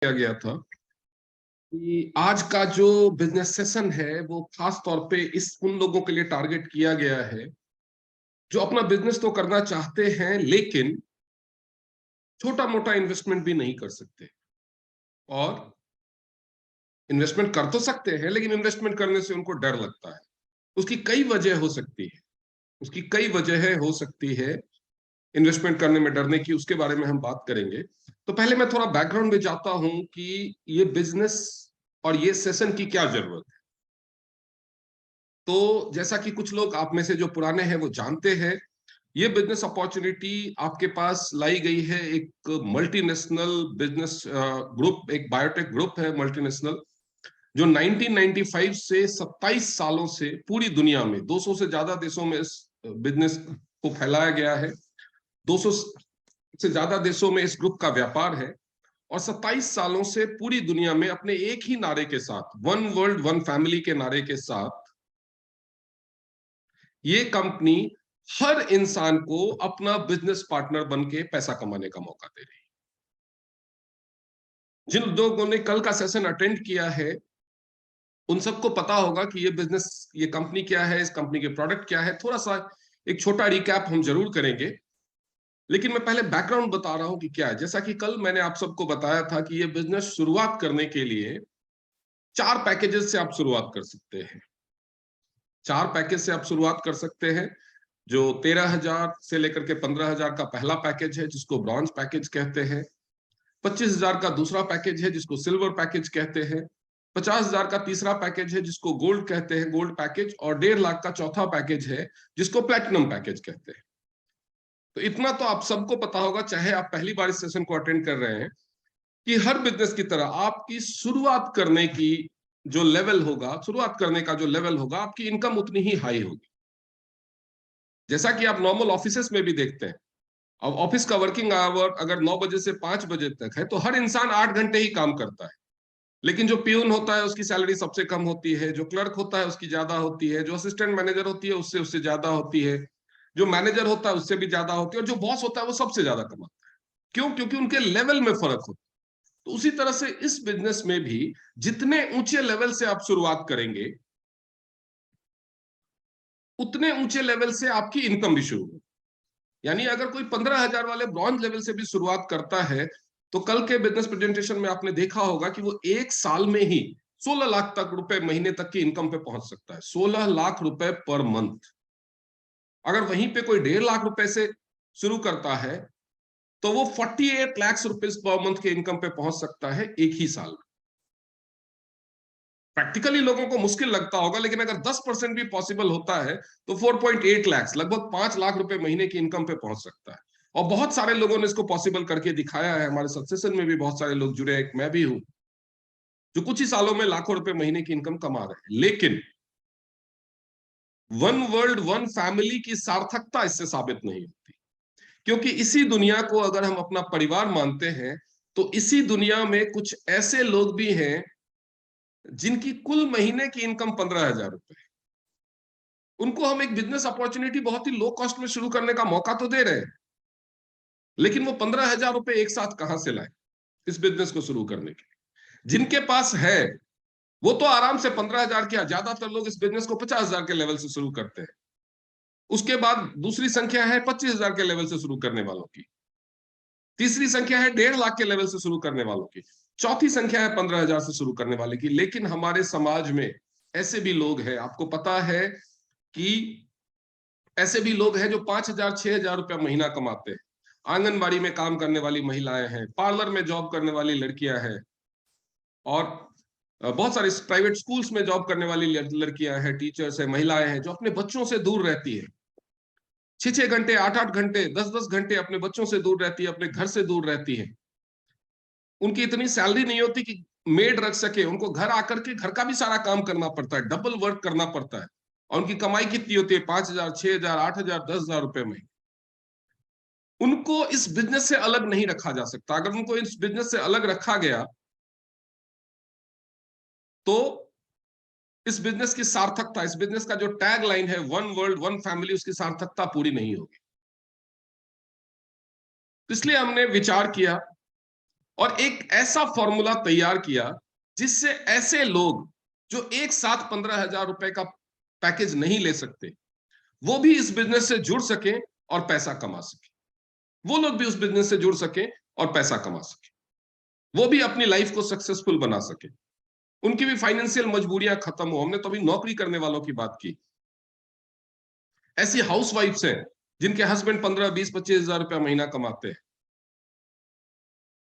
किया गया था कि आज का जो बिजनेस सेशन है वो खास तौर पे इस उन लोगों के लिए टारगेट किया गया है जो अपना बिजनेस तो करना चाहते हैं लेकिन छोटा मोटा इन्वेस्टमेंट भी नहीं कर सकते। और इन्वेस्टमेंट कर तो सकते हैं लेकिन इन्वेस्टमेंट करने से उनको डर लगता है। उसकी कई वजह हो सकती है, उसकी कई वजह हो सकती है इन्वेस्टमेंट करने में डरने की। उसके बारे में हम बात करेंगे। तो पहले मैं थोड़ा बैकग्राउंड में जाता हूं कि ये बिजनेस और ये सेशन की क्या जरूरत है। तो जैसा कि कुछ लोग आप में से जो पुराने हैं वो जानते हैं, ये बिजनेस अपॉर्चुनिटी आपके पास लाई गई है। एक मल्टीनेशनल बिजनेस ग्रुप, एक बायोटेक ग्रुप है मल्टीनेशनल, जो 1995 से 27 सालों से पूरी दुनिया में 200 से ज्यादा देशों में इस बिजनेस को फैलाया गया है। 200 से ज्यादा देशों में इस ग्रुप का व्यापार है और 27 सालों से पूरी दुनिया में अपने एक ही नारे के साथ, वन वर्ल्ड वन फैमिली के नारे के साथ, ये कंपनी हर इंसान को अपना बिजनेस पार्टनर बन के पैसा कमाने का मौका दे रही है। जिन लोगों ने कल का सेशन अटेंड किया है उन सबको पता होगा कि ये बिजनेस, ये कंपनी क्या है, इस कंपनी के प्रोडक्ट क्या है। थोड़ा सा एक छोटा रिकैप हम जरूर करेंगे, लेकिन मैं पहले बैकग्राउंड बता रहा हूं कि क्या है। जैसा कि कल मैंने आप सबको बताया था कि ये बिजनेस शुरुआत करने के लिए 4 पैकेजेस से आप शुरुआत कर सकते हैं। 4 पैकेज से आप शुरुआत कर सकते हैं, जो 13,000 से लेकर के 15,000 का पहला पैकेज है जिसको ब्रॉन्ज पैकेज कहते हैं। 25,000 का दूसरा पैकेज है जिसको सिल्वर पैकेज कहते हैं। 50,000 का तीसरा पैकेज है जिसको गोल्ड कहते हैं, गोल्ड पैकेज। और 1.5 लाख का चौथा पैकेज है जिसको प्लेटिनम पैकेज कहते हैं। तो इतना तो आप सबको पता होगा, चाहे आप पहली बार इस सेशन को अटेंड कर रहे हैं, कि हर बिजनेस की तरह आपकी शुरुआत करने की जो लेवल होगा, शुरुआत करने का जो लेवल होगा, आपकी इनकम उतनी ही हाई होगी। जैसा कि आप नॉर्मल ऑफिसेस में भी देखते हैं। अब ऑफिस का वर्किंग आवर अगर 9 बजे से 5 बजे तक है तो हर इंसान 8 घंटे ही काम करता है। लेकिन जो प्यून होता है उसकी सैलरी सबसे कम होती है, जो क्लर्क होता है उसकी ज्यादा होती है, जो असिस्टेंट मैनेजर होती है उससे उससे ज्यादा होती है, जो मैनेजर होता है उससे भी ज्यादा होती है, और जो बॉस होता है वो सबसे ज्यादा कमाता है। क्यों? क्योंकि उनके लेवल में फर्क होता है। तो उसी तरह से इस बिजनेस में भी जितने ऊंचे लेवल से आप शुरुआत करेंगे उतने ऊंचे लेवल से आपकी इनकम भी शुरू होगी। यानी अगर कोई 15,000 वाले ब्रॉन्ज लेवल से भी शुरुआत करता है तो कल के बिजनेस प्रेजेंटेशन में आपने देखा होगा कि वो एक साल में ही 16 लाख तक रुपए महीने तक की इनकम पे पहुंच सकता है। 16 लाख रुपए पर मंथ। अगर वहीं पे कोई 1.5 लाख रुपए से शुरू करता है तो वो 48 लाख रुपीज पर मंथ के इनकम पे पहुंच सकता है एक ही साल में। प्रैक्टिकली लोगों को मुश्किल लगता होगा, लेकिन अगर 10% भी पॉसिबल होता है तो 4.8 लाख, लगभग 5 लाख रुपए महीने की इनकम पे पहुंच सकता है। और बहुत सारे लोगों ने इसको पॉसिबल करके दिखाया है। हमारे सक्सेशन में भी बहुत सारे लोग जुड़े हैं, मैं भी हूं, जो कुछ ही सालों में लाखों रुपए महीने की इनकम कमा रहे हैं। लेकिन वन वर्ल्ड वन फैमिली की सार्थकता इससे साबित नहीं होती, क्योंकि इसी दुनिया को अगर हम अपना परिवार मानते हैं तो इसी दुनिया में कुछ ऐसे लोग भी हैं जिनकी कुल महीने की इनकम 15,000 रुपए है। उनको हम एक बिजनेस अपॉर्चुनिटी बहुत ही लो कॉस्ट में शुरू करने का मौका तो दे रहे हैं, लेकिन वो 15,000 रुपए एक साथ कहां से लाए इस बिजनेस को शुरू करने के लिए? जिनके पास है वो तो आराम से 15,000 किया। ज्यादातर लोग इस बिजनेस को 50,000 के लेवल से शुरू करते हैं। उसके बाद दूसरी संख्या है 25,000 के लेवल से शुरू करने वालों की। तीसरी संख्या है 1.5 लाख के लेवल से शुरू करने वालों की। चौथी संख्या है 15,000 से शुरू करने वाले की। लेकिन हमारे समाज में ऐसे भी लोग हैं, आपको पता है कि ऐसे भी लोग हैं जो 5,000 6,000 रुपया महीना कमाते हैं। आंगनबाड़ी में काम करने वाली महिलाएं हैं, पार्लर में जॉब करने वाली लड़कियां हैं, और बहुत सारे प्राइवेट स्कूल्स में जॉब करने वाली लड़कियां हैं, टीचर्स हैं, महिलाएं हैं जो अपने बच्चों से दूर रहती है। 6-6 घंटे, 8-8 घंटे, 10-10 घंटे अपने बच्चों से दूर रहती है, अपने घर से दूर रहती है। उनकी इतनी सैलरी नहीं होती कि मेड रख सके। उनको घर आकर के घर का भी सारा काम करना पड़ता है, डबल वर्क करना पड़ता है। और उनकी कमाई कितनी होती है? 5,000, 6,000, 8,000, 10,000 रुपए में। उनको इस बिजनेस से अलग नहीं रखा जा सकता। अगर उनको इस बिजनेस से अलग रखा गया तो इस बिजनेस की सार्थकता, इस बिजनेस का जो टैग लाइन है वन वर्ल्ड वन फैमिली, उसकी सार्थकता पूरी नहीं होगी। तो इसलिए हमने विचार किया और एक ऐसा फॉर्मूला तैयार किया जिससे ऐसे लोग जो एक साथ 15,000 रुपए का पैकेज नहीं ले सकते, वो भी इस बिजनेस से जुड़ सके और पैसा कमा सके। वो लोग भी उस बिजनेस से जुड़ सके और पैसा कमा सके, वो भी अपनी लाइफ को सक्सेसफुल बना सके, उनकी भी फाइनेंशियल मजबूरियां खत्म हो। हमने तो अभी नौकरी करने वालों की बात की। ऐसी हाउस वाइफ्स हैं जिनके हस्बैंड 15, 20, 25 हजार रुपया महीना कमाते हैं।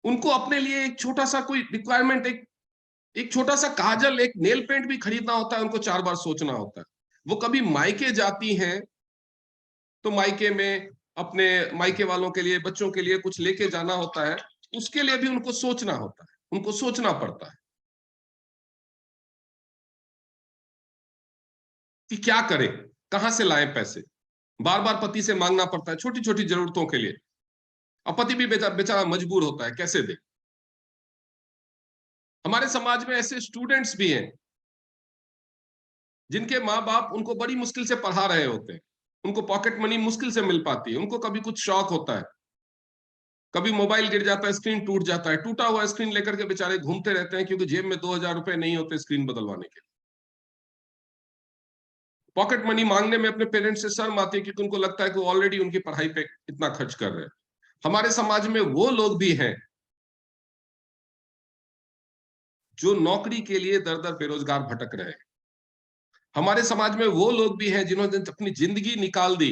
उनको अपने लिए एक छोटा सा कोई रिक्वायरमेंट, एक छोटा सा काजल, एक नेल पेंट भी खरीदना होता है, उनको 4 बार सोचना होता है। वो कभी मायके जाती हैं तो मायके में अपने मायके वालों के लिए, बच्चों के लिए कुछ लेके जाना होता है, उसके लिए भी उनको सोचना होता है, उनको सोचना पड़ता है कि क्या करें, कहां से लाएं पैसे। बार बार पति से मांगना पड़ता है छोटी छोटी जरूरतों के लिए, और पति भी बेचारा मजबूर होता है, कैसे दे। हमारे समाज में ऐसे स्टूडेंट्स भी हैं जिनके माँ बाप उनको बड़ी मुश्किल से पढ़ा रहे होते हैं, उनको पॉकेट मनी मुश्किल से मिल पाती है, उनको कभी कुछ शौक होता है, कभी मोबाइल गिर जाता है, स्क्रीन टूट जाता है, टूटा हुआ स्क्रीन लेकर के बेचारे घूमते रहते हैं क्योंकि जेब में 2,000 रुपए नहीं होते स्क्रीन बदलवाने के लिए। पॉकेट मनी मांगने में अपने पेरेंट्स से शर्म आती है क्योंकि उनको लगता है कि वो ऑलरेडी उनकी पढ़ाई पे इतना खर्च कर रहे हैं। हमारे समाज में वो लोग भी हैं जो नौकरी के लिए दर दर बेरोजगार भटक रहे हैं। हमारे समाज में वो लोग भी हैं जिन्होंने अपनी जिंदगी निकाल दी,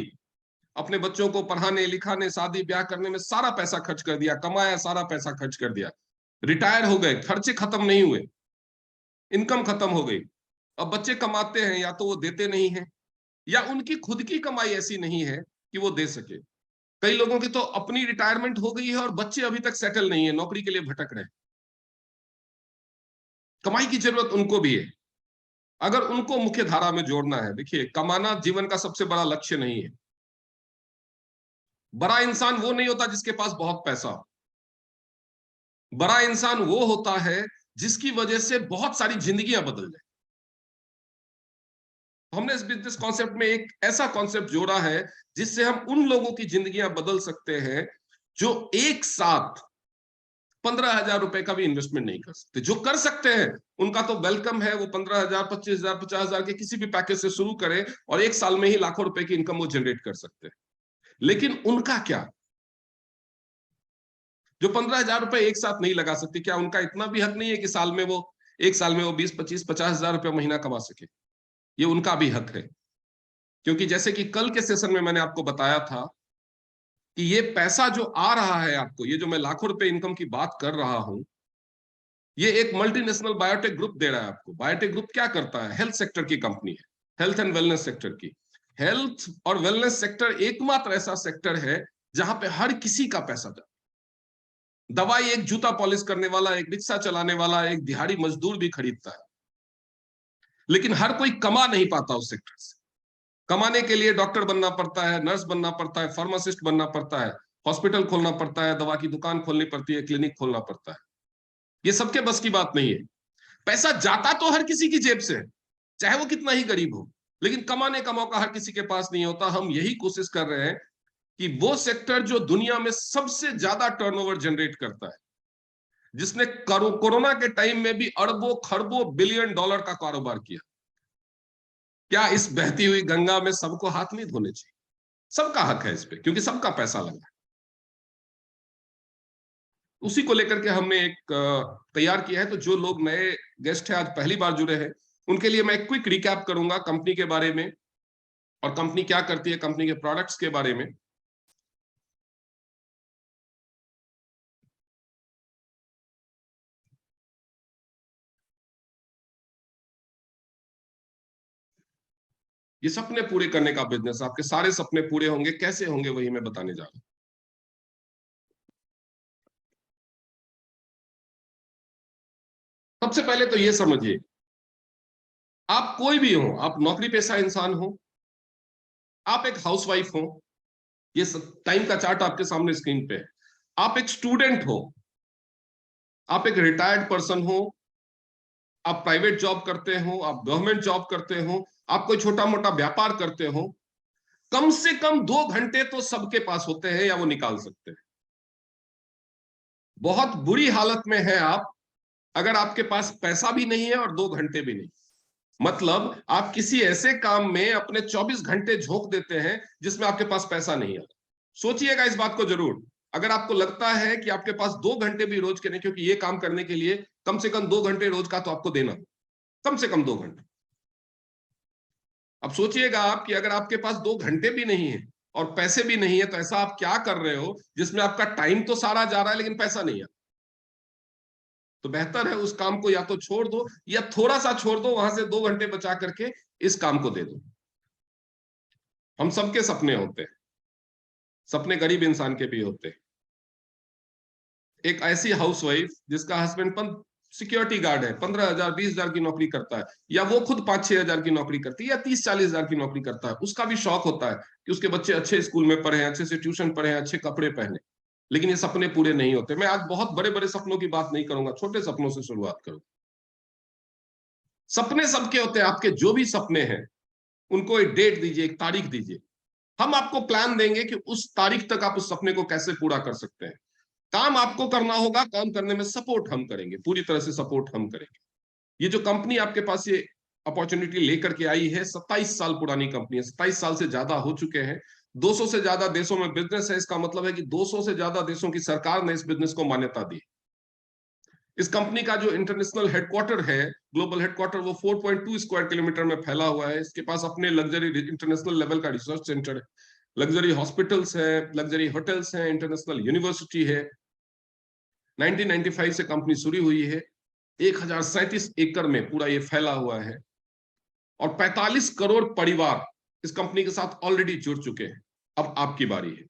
अपने बच्चों को पढ़ाने लिखाने, शादी ब्याह करने में सारा पैसा खर्च कर दिया, कमाया सारा पैसा खर्च कर दिया, रिटायर हो गए, खर्चे खत्म नहीं हुए, इनकम खत्म हो गई। अब बच्चे कमाते हैं, या तो वो देते नहीं है, या उनकी खुद की कमाई ऐसी नहीं है कि वो दे सके। कई लोगों की तो अपनी रिटायरमेंट हो गई है और बच्चे अभी तक सेटल नहीं है, नौकरी के लिए भटक रहे हैं। कमाई की जरूरत उनको भी है। अगर उनको मुख्य धारा में जोड़ना है, देखिए, कमाना जीवन का सबसे बड़ा लक्ष्य नहीं है। बड़ा इंसान वो नहीं होता जिसके पास बहुत पैसा हो। बड़ा इंसान वो होता है जिसकी वजह से बहुत सारी जिंदगियां बदल जाए। हमने इस बिजनेस कॉन्सेप्ट में एक ऐसा कॉन्सेप्ट जोड़ा है जिससे हम उन लोगों की जिंदगियां बदल सकते हैं जो एक साथ 15,000 रुपए का भी इन्वेस्टमेंट नहीं कर सकते। जो कर सकते हैं उनका तो वेलकम है, वो 15,000, 25,000, 50,000 के किसी भी पैकेज से शुरू करें और एक साल में ही लाखों रुपए की इनकम वो जनरेट कर सकते हैं। लेकिन उनका क्या, जो 15,000 रुपए एक साथ नहीं लगा सकते, क्या उनका इतना भी हक नहीं है कि साल में वो, एक साल में वो 20, 25, 50,000 रुपए महीना कमा सके? ये उनका भी हक है। क्योंकि जैसे कि कल के सेशन में मैंने आपको बताया था कि ये पैसा जो आ रहा है आपको, ये जो मैं लाखों रुपए इनकम की बात कर रहा हूं, ये एक मल्टीनेशनल बायोटेक ग्रुप दे रहा है आपको। बायोटेक ग्रुप क्या करता है? हेल्थ सेक्टर की कंपनी है, हेल्थ एंड वेलनेस सेक्टर की। हेल्थ और वेलनेस सेक्टर एकमात्र ऐसा सेक्टर है जहां पे हर किसी का पैसा जाता है। दवाई एक जूता पॉलिश करने वाला, एक रिक्शा चलाने वाला, एक दिहाड़ी मजदूर भी खरीदता है, लेकिन हर कोई कमा नहीं पाता उस सेक्टर से। कमाने के लिए डॉक्टर बनना पड़ता है, नर्स बनना पड़ता है, फार्मासिस्ट बनना पड़ता है, हॉस्पिटल खोलना पड़ता है, दवा की दुकान खोलनी पड़ती है, क्लिनिक खोलना पड़ता है। ये सबके बस की बात नहीं है। पैसा जाता तो हर किसी की जेब से है, चाहे वो कितना ही गरीब हो, लेकिन कमाने का मौका हर किसी के पास नहीं होता। हम यही कोशिश कर रहे हैं कि वो सेक्टर जो दुनिया में सबसे ज्यादा टर्नओवर जनरेट करता है, जिसने कोरोना के टाइम में भी अरबों खरबों बिलियन डॉलर का कारोबार किया, क्या इस बहती हुई गंगा में सबको हाथ नहीं धोने चाहिए? सबका हक है इस पे, क्योंकि सबका पैसा लगा है। उसी को लेकर के हमने एक तैयार किया है। तो जो लोग नए गेस्ट हैं, आज पहली बार जुड़े हैं, उनके लिए मैं एक क्विक रिकैप करूंगा कंपनी के बारे में, और कंपनी क्या करती है, कंपनी के प्रोडक्ट्स के बारे में। ये सपने पूरे करने का बिजनेस, आपके सारे सपने पूरे होंगे, कैसे होंगे वही मैं बताने जा रहा हूं। सबसे पहले तो ये समझिए, आप कोई भी हो, आप नौकरी पेशा इंसान हो, आप एक हाउसवाइफ हो, ये टाइम का चार्ट आपके सामने स्क्रीन पे है, आप एक स्टूडेंट हो, आप एक रिटायर्ड पर्सन हो, आप प्राइवेट जॉब करते हो, आप गवर्नमेंट जॉब करते हो, आप कोई छोटा मोटा व्यापार करते हो, कम से कम 2 घंटे तो सबके पास होते हैं या वो निकाल सकते हैं। बहुत बुरी हालत में है आप अगर आपके पास पैसा भी नहीं है और 2 घंटे भी नहीं। मतलब आप किसी ऐसे काम में अपने 24 घंटे झोंक देते हैं जिसमें आपके पास पैसा नहीं है। सोचिएगा इस बात को जरूर। अगर आपको लगता है कि आपके पास 2 घंटे भी रोज के नहीं, क्योंकि ये काम करने के लिए कम से कम 2 घंटे रोज का तो आपको देना, कम से कम 2 घंटे। अब सोचिएगा आप कि अगर आपके पास 2 घंटे भी नहीं है और पैसे भी नहीं है, तो ऐसा आप क्या कर रहे हो जिसमें आपका टाइम तो सारा जा रहा है लेकिन पैसा नहीं है। तो बेहतर है उस काम को या तो छोड़ दो या थोड़ा सा छोड़ दो, वहां से 2 घंटे बचा करके इस काम को दे दो। हम सबके सपने होते हैं, सपने गरीब इंसान के भी होते हैं। एक ऐसी हाउसवाइफ जिसका हस्बैंड सिक्योरिटी गार्ड है, 15,000 20,000 की नौकरी करता है, या वो खुद 5-6 हजार की नौकरी करती है, या 30-40 हजार की नौकरी करता है, उसका भी शौक होता है कि उसके बच्चे अच्छे स्कूल में पढ़े, अच्छे से ट्यूशन पढ़े, अच्छे कपड़े पहने। लेकिन ये सपने पूरे नहीं होते। मैं आज बहुत बड़े बड़े सपनों की बात नहीं करूंगा, छोटे सपनों से शुरुआत करूंगा। सपने सबके होते हैं। आपके जो भी सपने हैं उनको एक डेट दीजिए, एक तारीख दीजिए। हम आपको प्लान देंगे कि उस तारीख तक आप उस सपने को कैसे पूरा कर सकते हैं। काम आपको करना होगा, काम करने में सपोर्ट हम करेंगे, पूरी तरह से सपोर्ट हम करेंगे। ये जो कंपनी आपके पास ये अपॉर्चुनिटी लेकर के आई है, 27 साल पुरानी कंपनी है, 27 साल से ज्यादा हो चुके हैं, 200 से ज्यादा देशों में बिजनेस है। इसका मतलब है कि 200 से ज्यादा देशों की सरकार ने इस बिजनेस को मान्यता दी। इस कंपनी का जो इंटरनेशनल हेडक्वार्टर है, ग्लोबल हेडक्वार्टर, वो 4.2 स्क्वायर किलोमीटर में फैला हुआ है। इसके पास अपने लग्जरी इंटरनेशनल लेवल का रिसर्च सेंटर है, लग्जरी हॉस्पिटल्स है, लग्जरी होटल्स हैं, इंटरनेशनल यूनिवर्सिटी है। 1995 से कंपनी शुरू हुई है। 1037 एकड़ में पूरा ये फैला हुआ है और 45 करोड़ परिवार इस कंपनी के साथ ऑलरेडी जुड़ चुके हैं। अब आपकी बारी है।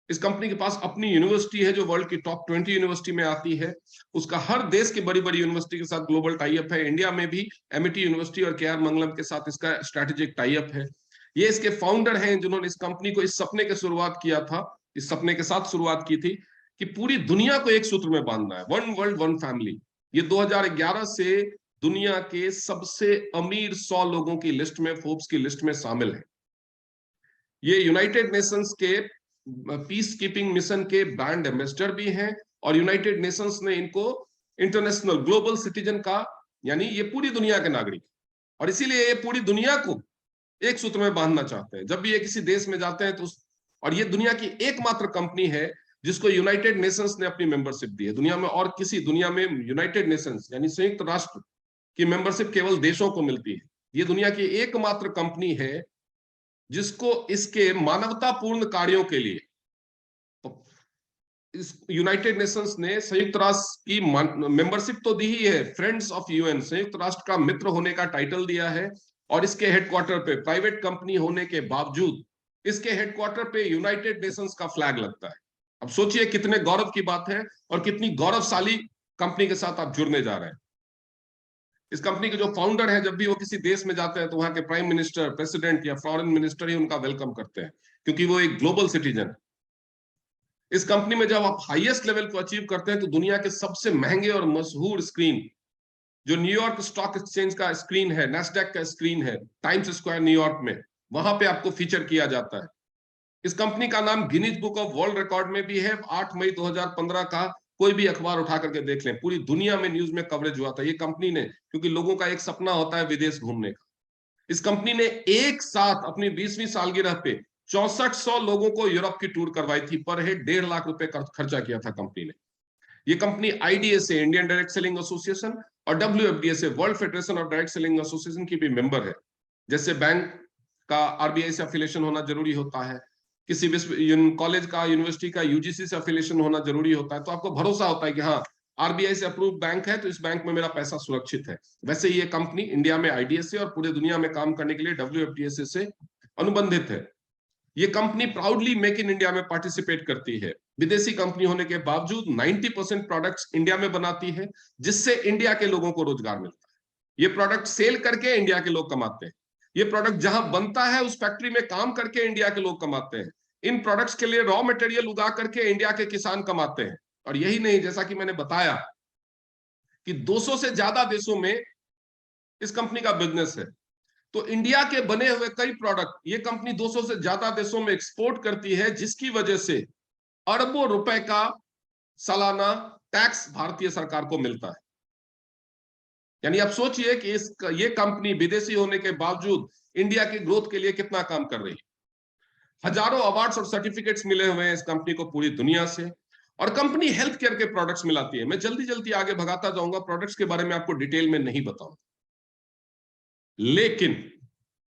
इस कंपनी के पास अपनी यूनिवर्सिटी है जो वर्ल्ड की टॉप 20 यूनिवर्सिटी में आती है। उसका हर देश की बड़ी बड़ी यूनिवर्सिटी के साथ ग्लोबल टाई अप है। इंडिया में भी एमआईटी यूनिवर्सिटी और केआर मंगलम के साथ इसका स्ट्रेटेजिक टाई अप है। ये इसके फाउंडर हैं जिन्होंने इस कंपनी को इस सपने के शुरुआत किया था, इस सपने के साथ शुरुआत की थी कि पूरी दुनिया को एक सूत्र में बांधना है, वन वर्ल्ड वन फैमिली। ये 2011 से दुनिया के सबसे अमीर 100 लोगों की लिस्ट में, फोर्ब्स की लिस्ट में शामिल है। ये यूनाइटेड नेशंस के पीस कीपिंग मिशन के ब्रांड एम्बेसडर भी हैं और यूनाइटेड नेशंस ने इनको इंटरनेशनल ग्लोबल सिटीजन का, यानी ये पूरी दुनिया के नागरिक, और इसीलिए ये पूरी दुनिया को एक सूत्र में बांधना चाहते हैं। जब भी ये किसी देश में जाते हैं तो और ये दुनिया की एकमात्र कंपनी है जिसको यूनाइटेड नेशंस ने अपनी मेंबरशिप दी है। दुनिया में और किसी, दुनिया में यूनाइटेड नेशंस यानी संयुक्त राष्ट्र की मेंबरशिप केवल देशों को मिलती है। ये दुनिया की एकमात्र कंपनी है जिसको इसके मानवतापूर्ण कार्यों के लिए इस यूनाइटेड नेशंस ने संयुक्त राष्ट्र की मेंबरशिप तो दी ही है, फ्रेंड्स ऑफ यूएन, संयुक्त राष्ट्र का मित्र होने का टाइटल दिया है। और इसके हेडक्वार्टर पे, प्राइवेट कंपनी होने के बावजूद, इसके हेडक्वार्टर पे यूनाइटेड नेशंस का फ्लैग लगता है। अब सोचिए कितने गौरव की बात है और कितनी गौरवशाली कंपनी के साथ आप जुड़ने जा रहे हैं। इस कंपनी के जो फाउंडर हैं, जब भी वो किसी देश में जाते हैं तो वहां के प्राइम मिनिस्टर, प्रेसिडेंट या फॉरेन मिनिस्टर ही उनका वेलकम करते हैं, क्योंकि वो एक ग्लोबल सिटीजन है। इस कंपनी में जब आप हाईएस्ट लेवल को अचीव करते हैं तो दुनिया के सबसे महंगे और मशहूर स्क्रीन, जो न्यूयॉर्क स्टॉक एक्सचेंज का स्क्रीन है, नैस्डैक का स्क्रीन है, टाइम्स स्क्वायर न्यूयॉर्क में, वहां पे आपको फीचर किया जाता है। इस कंपनी का नाम Guinness book of world record में भी है। 8 मई 2015 का कोई भी अखबार उठा करके देख लें, पूरी दुनिया में न्यूज में कवरेज हुआ था ये कंपनी ने, क्योंकि लोगों का एक सपना होता है विदेश घूमने का। इस कंपनी ने एक साथ अपनी 20वीं सालगिरह पे 6400 लोगों को यूरोप की टूर करवाई थी। पर हेड 1.5 लाख रुपए खर्चा किया था कंपनी ने। ये company IDSA, Indian direct selling association, और WFDSA, world federation of direct selling association की भी मेंबर है। जैसे बैंक का आरबीआई से अफिलिएशन होना जरूरी होता है, किसी कॉलेज का, यूनिवर्सिटी का यूजीसी से अफिलिएशन होना जरूरी होता है, तो आपको भरोसा होता है कि हाँ, आरबीआई से अप्रूव बैंक है तो इस बैंक में मेरा पैसा सुरक्षित है। वैसे ही ये कंपनी इंडिया में आईडीएसए और पूरे दुनिया में काम करने के लिए डब्ल्यूएफडीएसए से अनुबंधित है। ये company proudly make in India में पार्टिसिपेट करती है। विदेशी कंपनी होने के बावजूद 90% प्रोडक्ट्स इंडिया में बनाती है, जिससे इंडिया के लोगों को रोजगार मिलता है। ये प्रोडक्ट सेल करके इंडिया के लोग कमाते हैं। ये प्रोडक्ट जहां बनता है उस फैक्ट्री में काम करके इंडिया के लोग कमाते हैं। इन प्रोडक्ट्स के लिए रॉ मटेरियल उगा करके इंडिया के किसान कमाते हैं। और यही नहीं, जैसा कि मैंने बताया कि 200 से ज्यादा देशों में इस कंपनी का बिजनेस है। तो इंडिया के बने हुए कई प्रोडक्ट ये कंपनी 200 से ज्यादा देशों में एक्सपोर्ट करती है, जिसकी वजह से अरबों रुपए का सालाना टैक्स भारतीय सरकार को मिलता है। यानी आप सोचिए कि ये कंपनी विदेशी होने के बावजूद इंडिया की ग्रोथ के लिए कितना काम कर रही है। हजारों अवार्ड्स और सर्टिफिकेट्स मिले हुए हैं इस कंपनी को पूरी दुनिया से। और कंपनी हेल्थ केयर के प्रोडक्ट्स मिलाती है। मैं जल्दी जल्दी आगे भगाता जाऊंगा, प्रोडक्ट्स के बारे में आपको डिटेल में नहीं बताऊंगा, लेकिन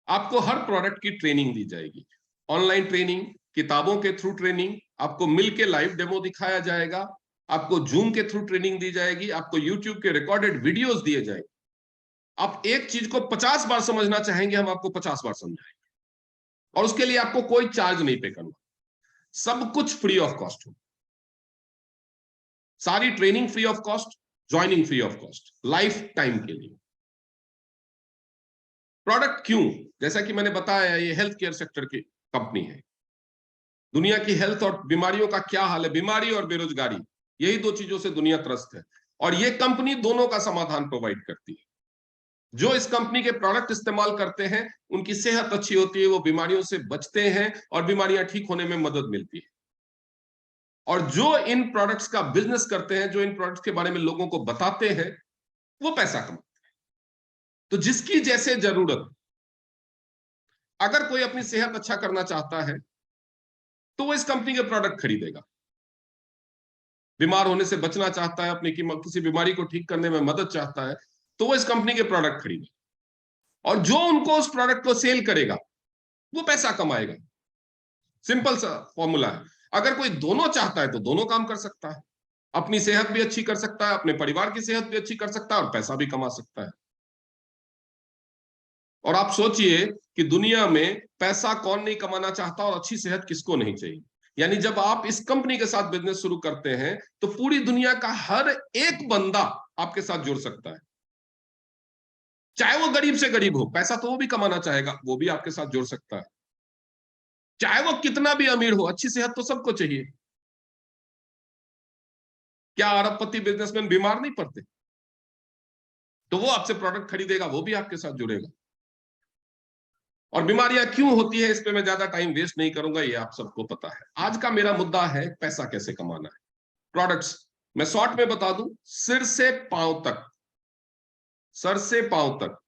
आपको हर प्रोडक्ट की ट्रेनिंग दी जाएगी। ऑनलाइन ट्रेनिंग, किताबों के थ्रू ट्रेनिंग, आपको मिलके लाइव डेमो दिखाया जाएगा, आपको जूम के थ्रू ट्रेनिंग दी जाएगी, आपको यूट्यूब के रिकॉर्डेड वीडियोस दिए जाएंगे। आप एक चीज को 50 बार समझना चाहेंगे, हम आपको 50 बार समझाएंगे, और उसके लिए आपको कोई चार्ज नहीं पे करना, सब कुछ फ्री ऑफ कॉस्ट हो। सारी training free of cost, joining free of cost, life time के लिए। प्रोडक्ट क्यों? जैसा कि मैंने बताया, ये हेल्थ केयर सेक्टर की कंपनी है। दुनिया की हेल्थ और बीमारियों का क्या हाल है, बीमारी और बेरोजगारी, यही दो चीजों से दुनिया त्रस्त है, और ये कंपनी दोनों का समाधान प्रोवाइड करती है। जो इस कंपनी के प्रोडक्ट इस्तेमाल करते हैं उनकी सेहत अच्छी होती है, वो बीमारियों से बचते हैं और बीमारियां ठीक होने में मदद मिलती है। और जो इन प्रोडक्ट्स का बिजनेस करते हैं, जो इन प्रोडक्ट्स के बारे में लोगों को बताते हैं, वो पैसा कमाते हैं। तो जिसकी जैसे जरूरत, अगर कोई अपनी सेहत अच्छा करना चाहता है तो वो इस कंपनी के प्रोडक्ट खरीदेगा। बीमार होने से बचना चाहता है, अपनी किसी बीमारी को ठीक करने में मदद चाहता है, तो वो इस कंपनी के प्रोडक्ट खरीदेगा। और जो उनको उस प्रोडक्ट को सेल करेगा वो पैसा कमाएगा। सिंपल सा फॉर्मूला है। अगर कोई दोनों चाहता है तो दोनों काम कर सकता है, अपनी सेहत भी अच्छी कर सकता है, अपने परिवार की सेहत भी अच्छी कर सकता है, और पैसा भी कमा सकता है। और आप सोचिए कि दुनिया में पैसा कौन नहीं कमाना चाहता और अच्छी सेहत किसको नहीं चाहिए। यानी जब आप इस कंपनी के साथ बिजनेस शुरू करते हैं तो पूरी दुनिया का हर एक बंदा आपके साथ जुड़ सकता है, चाहे वो गरीब से गरीब हो, पैसा तो वो भी कमाना चाहेगा, वो भी आपके साथ जुड़ सकता है। चाहे वो कितना भी अमीर हो, अच्छी सेहत तो सबको चाहिए। क्या अरबपति बिजनेसमैन बीमार नहीं पड़ते? तो वो आपसे प्रोडक्ट खरीदेगा, वो भी आपके साथ जुड़ेगा। और बीमारियां क्यों होती है, इस पे मैं ज्यादा टाइम वेस्ट नहीं करूंगा, ये आप सबको पता है। आज का मेरा मुद्दा है पैसा कैसे कमाना है। प्रोडक्ट्स मैं शॉर्ट में बता दूं, सिर से पांव तक, सर से पांव तक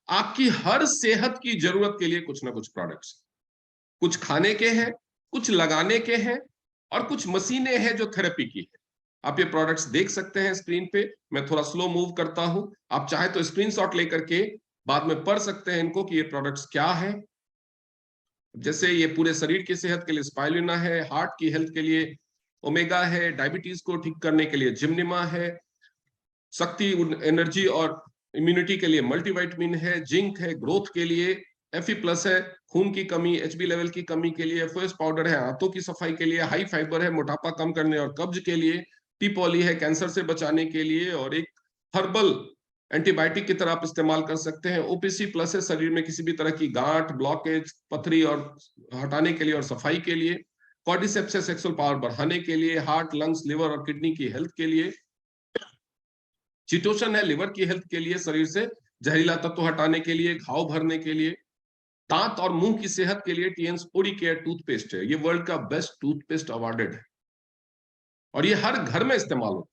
आपकी हर सेहत की जरूरत के लिए कुछ ना कुछ प्रोडक्ट्स, कुछ खाने के हैं, कुछ लगाने के हैं, और कुछ मशीनें हैं जो थेरेपी की है। आप ये प्रोडक्ट्स देख सकते हैं स्क्रीन पे। मैं थोड़ा स्लो मूव करता हूं, आप चाहे तो स्क्रीनशॉट लेकर के बाद में पढ़ सकते हैं इनको कि ये प्रोडक्ट्स क्या है। जैसे ये पूरे शरीर की सेहत के लिए स्पाइरुलिना है, हार्ट की हेल्थ के लिए ओमेगा है, डायबिटीज को ठीक करने के लिए जिम्निमा है, शक्ति एनर्जी और इम्यूनिटी के लिए मल्टीविटामिन है, जिंक है, ग्रोथ के लिए Fe प्लस है, खून की कमी HB लेवल की कमी के लिए FOS पाउडर है, आंतों की सफाई के लिए, हाई फाइबर है मोटापा कम करने और कब्ज के लिए, टी पॉली है कैंसर से बचाने के लिए, और एक हर्बल एंटीबायोटिक की तरह आप इस्तेमाल कर सकते हैं। OPC प्लस है शरीर में किसी भी तरह की गांठ, ब्लॉकेज, पथरी और हटाने के लिए और सफाई के लिए। कॉर्डिसेप्स है सेक्सुअल पावर बढ़ाने के लिए, हार्ट, लंग्स, लिवर और किडनी की हेल्थ के लिए। चिटोसन है लिवर की हेल्थ के लिए, शरीर से जहरीला तत्व हटाने के लिए, घाव भरने के लिए। दांत और मुंह की सेहत के लिए टीएंस ओडी केयर टूथपेस्ट है, ये वर्ल्ड का बेस्ट टूथपेस्ट अवार्डेड है और ये हर घर में इस्तेमाल हो।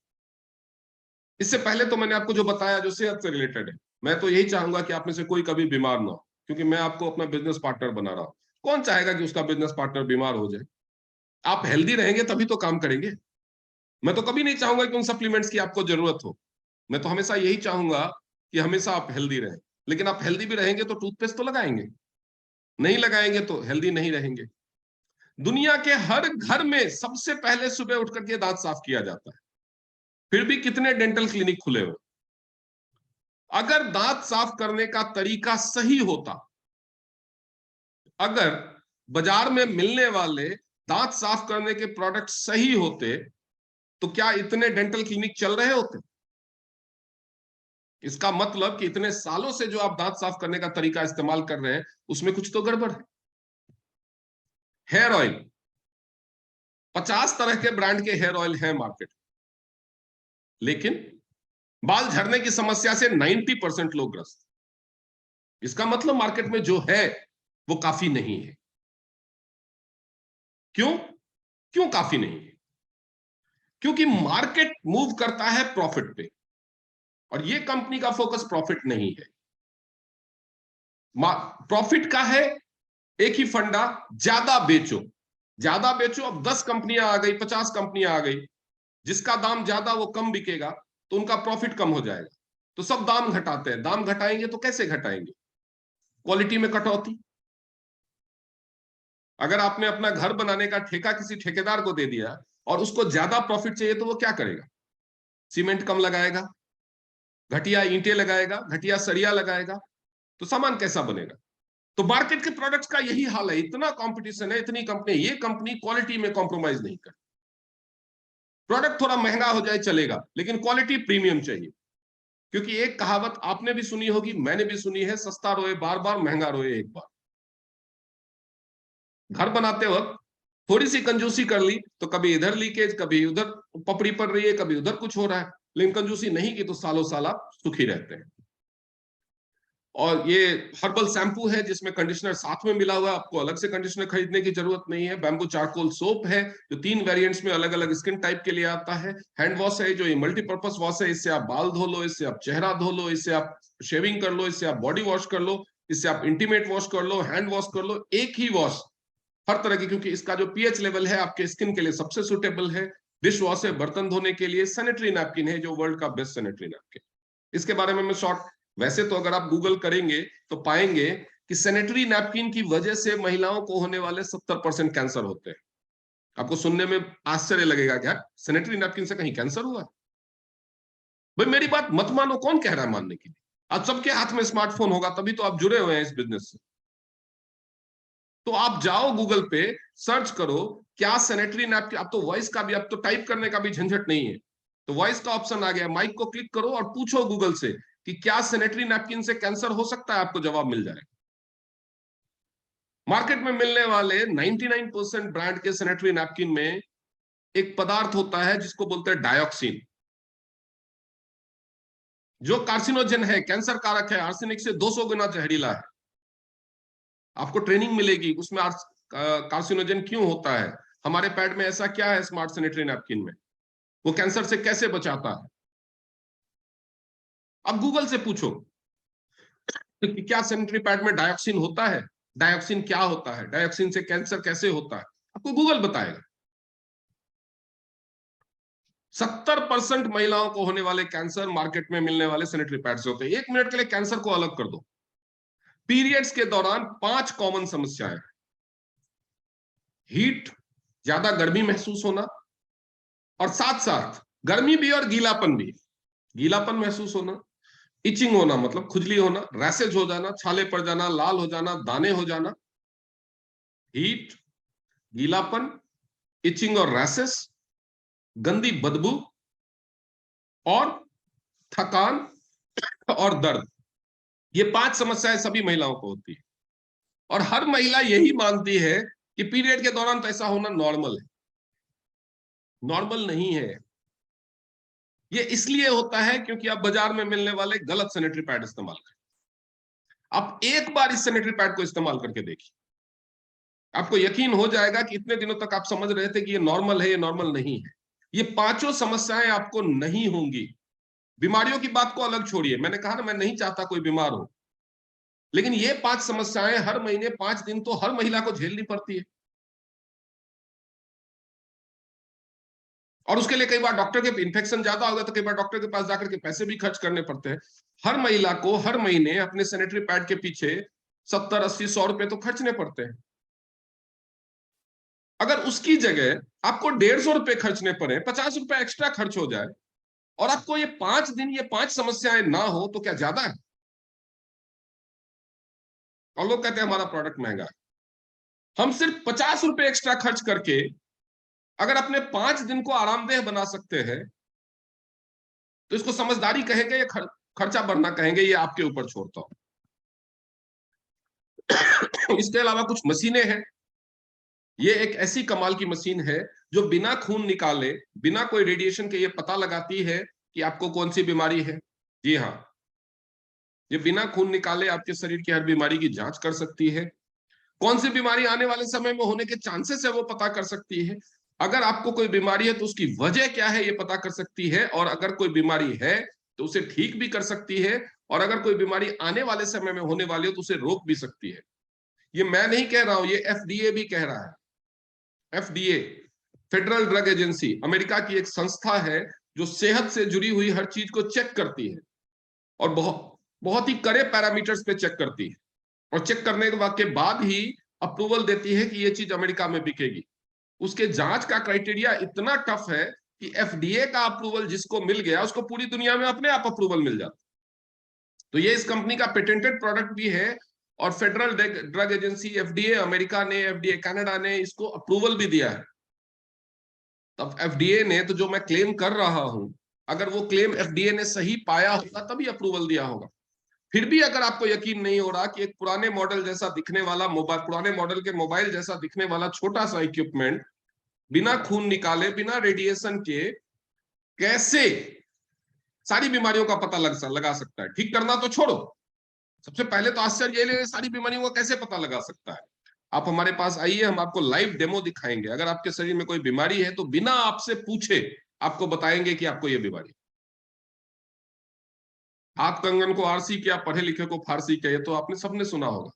इससे पहले तो मैंने आपको जो बताया जो सेहत से रिलेटेड है, मैं तो यही चाहूंगा कि आप में से कोई कभी बीमार ना हो, क्योंकि मैं आपको अपना बिजनेस पार्टनर बना रहा हूं। कौन चाहेगा कि उसका बिजनेस पार्टनर बीमार हो जाए? आप हेल्दी रहेंगे तभी तो काम करेंगे। मैं तो कभी नहीं चाहूंगा कि उन सप्लीमेंट्स की आपको जरूरत हो। मैं तो हमेशा यही चाहूंगा कि हमेशा आप हेल्दी रहें। लेकिन आप हेल्दी भी रहेंगे तो टूथपेस्ट तो लगाएंगे, नहीं लगाएंगे तो हेल्दी नहीं रहेंगे। दुनिया के हर घर में सबसे पहले सुबह उठ करके दांत साफ किया जाता है, फिर भी कितने डेंटल क्लिनिक खुले हुए। अगर दांत साफ करने का तरीका सही होता, अगर बाजार में मिलने वाले दांत साफ करने के प्रोडक्ट सही होते, तो क्या इतने डेंटल क्लिनिक चल रहे होते? इसका मतलब कि इतने सालों से जो आप दांत साफ करने का तरीका इस्तेमाल कर रहे हैं उसमें कुछ तो गड़बड़ है। हेयर ऑयल, 50 तरह के ब्रांड के हेयर ऑयल हैं मार्केट, लेकिन बाल झड़ने की समस्या से 90% लोग ग्रस्त। इसका मतलब मार्केट में जो है वो काफी नहीं है। क्यों? क्यों काफी नहीं है? क्योंकि मार्केट मूव करता है प्रॉफिट पे, और ये कंपनी का फोकस प्रॉफिट नहीं है, प्रॉफिट का है एक ही फंडा, ज्यादा बेचो, ज्यादा बेचो। अब 10 कंपनियां आ गई, 50 कंपनियां आ गई, जिसका दाम ज्यादा वो कम बिकेगा, तो उनका प्रॉफिट कम हो जाएगा, तो सब दाम घटाते हैं। दाम घटाएंगे तो कैसे घटाएंगे? क्वालिटी में कटौती। अगर आपने अपना घर बनाने का ठेका किसी ठेकेदार को दे दिया और उसको ज्यादा प्रॉफिट चाहिए, तो वो क्या करेगा? सीमेंट कम लगाएगा, घटिया ईंटें लगाएगा, घटिया सरिया लगाएगा, तो सामान कैसा बनेगा? तो मार्केट के प्रोडक्ट्स का यही हाल है, इतना कंपटीशन है, इतनी कंपनी, ये कंपनी क्वालिटी में कॉम्प्रोमाइज नहीं कर। प्रोडक्ट थोड़ा महंगा हो जाए चलेगा, लेकिन क्वालिटी प्रीमियम चाहिए। क्योंकि एक कहावत आपने भी सुनी होगी, मैंने भी सुनी है, सस्ता रोए बार बार, महंगा रोए एक बार। घर बनाते वक्त थोड़ी सी कंजूसी कर ली तो कभी इधर लीकेज, कभी उधर पपड़ी पड़ रही है, कभी उधर कुछ हो रहा है, लेकिन कंजूसी नहीं की तो सालों साल आप सुखी रहते हैं। और ये हर्बल शैम्पू है जिसमें कंडीशनर साथ में मिला हुआ है, आपको अलग से कंडीशनर खरीदने की जरूरत नहीं है। बैम्बू चारकोल सोप है जो 3 वेरिएंट्स में अलग अलग स्किन टाइप के लिए आता है। हैंड वॉश है जो ये मल्टीपर्पज वॉश है, इससे आप बाल धो लो, इससे आप चेहरा धो लो, इससे आप शेविंग कर लो, इससे आप बॉडी वॉश कर लो, इससे आप इंटीमेट वॉश कर लो, हैंड वॉश कर लो, एक ही वॉश हर तरह की। क्योंकि इसका जो पीएच लेवल है आपके स्किन के लिए सबसे सुटेबल है। डिश वॉश है बर्तन धोने के लिए। सैनिटरी नैपकिन है जो वर्ल्ड का बेस्ट सैनिटरी नैपकिन। इसके बारे में मैं शॉर्ट, वैसे तो अगर आप गूगल करेंगे तो पाएंगे कि सैनिटरी नैपकिन की वजह से महिलाओं को होने वाले 70% कैंसर होते हैं। आपको सुनने में आश्चर्य लगेगा, क्या सैनिटरी नैपकिन से कहीं कैंसर हुआ? भाई मेरी बात मत मानो, कौन कह रहा है मानने के लिए? आज सबके हाथ में स्मार्टफोन होगा, तभी तो आप जुड़े हुए हैं इस बिजनेस से। तो आप जाओ गूगल पे, सर्च करो क्या सैनिटरी नैपकिन। अब तो वॉइस का भी, अब तो टाइप करने का भी झंझट नहीं है, तो वॉइस का ऑप्शन आ गया, माइक को क्लिक करो और पूछो गूगल से कि क्या सैनिटरी नैपकिन से कैंसर हो सकता है, आपको जवाब मिल जाएगा। मार्केट में मिलने वाले 99% ब्रांड के सैनिटरी नैपकिन में एक पदार्थ होता है जिसको बोलते हैं डायोक्सिन, जो कार्सिनोजन है, कैंसर कारक है, आर्सेनिक से 200 गुना जहरीला है। आपको ट्रेनिंग मिलेगी उसमें कार्सिनोजन क्यों होता है, हमारे पैड में ऐसा क्या है स्मार्ट सैनिटरी नैपकिन में, वो कैंसर से कैसे बचाता है। अब गूगल से पूछो कि क्या सैनिटरी पैड में डायोक्सिन होता है, डायोक्सिन क्या होता है, डायोक्सिन से कैंसर कैसे होता है, आपको गूगल बताएगा। 70% महिलाओं को होने वाले कैंसर मार्केट में मिलने वाले सैनिटरी पैड से होते हैं। 1 मिनट के लिए कैंसर को अलग कर दो। पीरियड्स के दौरान 5 कॉमन समस्याएं: हीट, ज्यादा गर्मी महसूस होना, और साथ साथ गर्मी भी और गीलापन भी, गीलापन महसूस होना, इचिंग होना मतलब खुजली होना, रैसेज हो जाना, छाले पड़ जाना, लाल हो जाना, दाने हो जाना, हीट, गीलापन, इचिंग और रैसेस, गंदी बदबू, और थकान और दर्द। ये 5 समस्याएं सभी महिलाओं को होती है, और हर महिला यही मानती है कि पीरियड के दौरान तो ऐसा होना नॉर्मल है। नॉर्मल नहीं है। ये इसलिए होता है क्योंकि आप बाजार में मिलने वाले गलत सैनिटरी पैड इस्तेमाल करें। आप एक बार इस सैनिटरी पैड को इस्तेमाल करके देखिए, आपको यकीन हो जाएगा कि इतने दिनों तक आप समझ रहे थे कि ये नॉर्मल है, ये नॉर्मल नहीं है। ये 5 समस्याएं आपको नहीं होंगी। बीमारियों की बात को अलग छोड़िए, मैंने कहा ना मैं नहीं चाहता कोई बीमार हो, लेकिन ये 5 समस्याएं हर महीने 5 दिन तो हर महिला को झेलनी पड़ती है। और उसके लिए कई बार डॉक्टर के इन्फेक्शन ज्यादा हो गया तो कई बार डॉक्टर के पास जाकर के पैसे भी खर्च करने पड़ते हैं। हर महिला को हर महीने अपने सैनिटरी पैड के पीछे 70, 80, 100 रुपए तो खर्चने पड़ते हैं। अगर उसकी जगह आपको 150 रुपए खर्चने पड़े, 50 रुपए एक्स्ट्रा खर्च हो जाए, और आपको ये 5 दिन ये 5 समस्याएं ना हो, तो क्या ज्यादा है? और लोग कहते हैं हमारा प्रोडक्ट महंगा है। हम सिर्फ 50 रुपए एक्स्ट्रा खर्च करके अगर अपने 5 दिन को आरामदेह बना सकते हैं, तो इसको समझदारी कहेंगे या खर्चा बढ़ना कहेंगे, ये आपके ऊपर छोड़ता हूं। इसके अलावा कुछ मशीनें हैं। ये एक ऐसी कमाल की मशीन है जो बिना खून निकाले, बिना कोई रेडिएशन के ये पता लगाती है कि आपको कौन सी बीमारी है। जी हाँ, ये बिना खून निकाले आपके शरीर की हर बीमारी की जांच कर सकती है। कौन सी बीमारी आने वाले समय में होने के चांसेस है वो पता कर सकती है। अगर आपको कोई बीमारी है तो उसकी वजह क्या है ये पता कर सकती है, और अगर कोई बीमारी है तो उसे ठीक भी कर सकती है, और अगर कोई बीमारी आने वाले समय में होने वाली हो तो उसे रोक भी सकती है। ये मैं नहीं कह रहा हूं, ये एफडीए भी कह रहा है। FDA, federal drug agency, America की एक संस्था है जो सेहत से जुड़ी हुई हर चीज को चेक करती है, और बहुत बहुत ही कड़े पैरामीटर्स पे चेक करती है, और चेक करने के बाद ही अप्रूवल देती है कि ये चीज अमेरिका में बिकेगी। उसके जांच का क्राइटेरिया इतना टफ है कि एफडीए का अप्रूवल जिसको मिल गया उसको पूरी दुनिया में अपने आप अप्रूवल मिल जाता। तो ये इस कंपनी का पेटेंटेड प्रोडक्ट भी है, और federal drug agency FDA America ने, एफडीए कनाडा ने इसको अप्रूवल भी दिया है। तब एफडीए ने तो जो मैं क्लेम कर रहा हूं, अगर वो क्लेम एफडीए ने सही पाया होगा तभी अप्रूवल दिया होगा। फिर भी अगर आपको यकीन नहीं हो रहा कि एक पुराने मॉडल जैसा दिखने वाला मोबाइल, पुराने मॉडल के मोबाइल जैसा दिखने वाला छोटा सा इक्विपमेंट बिना खून निकाले, बिना रेडिएशन के कैसे सारी बीमारियों का पता लगा सकता है, ठीक करना तो छोड़ो, सबसे पहले तो आश्चर्य ये ले सारी बीमारियों का कैसे पता लगा सकता है। आप हमारे पास आइए, हम आपको लाइव डेमो दिखाएंगे। अगर आपके शरीर में कोई बीमारी है तो बिना आपसे पूछे आपको बताएंगे कि आपको ये बीमारी। हाथ कंगन को आरसी क्या, पढ़े लिखे को फारसी क्या, ये तो आपने सबने सुना होगा।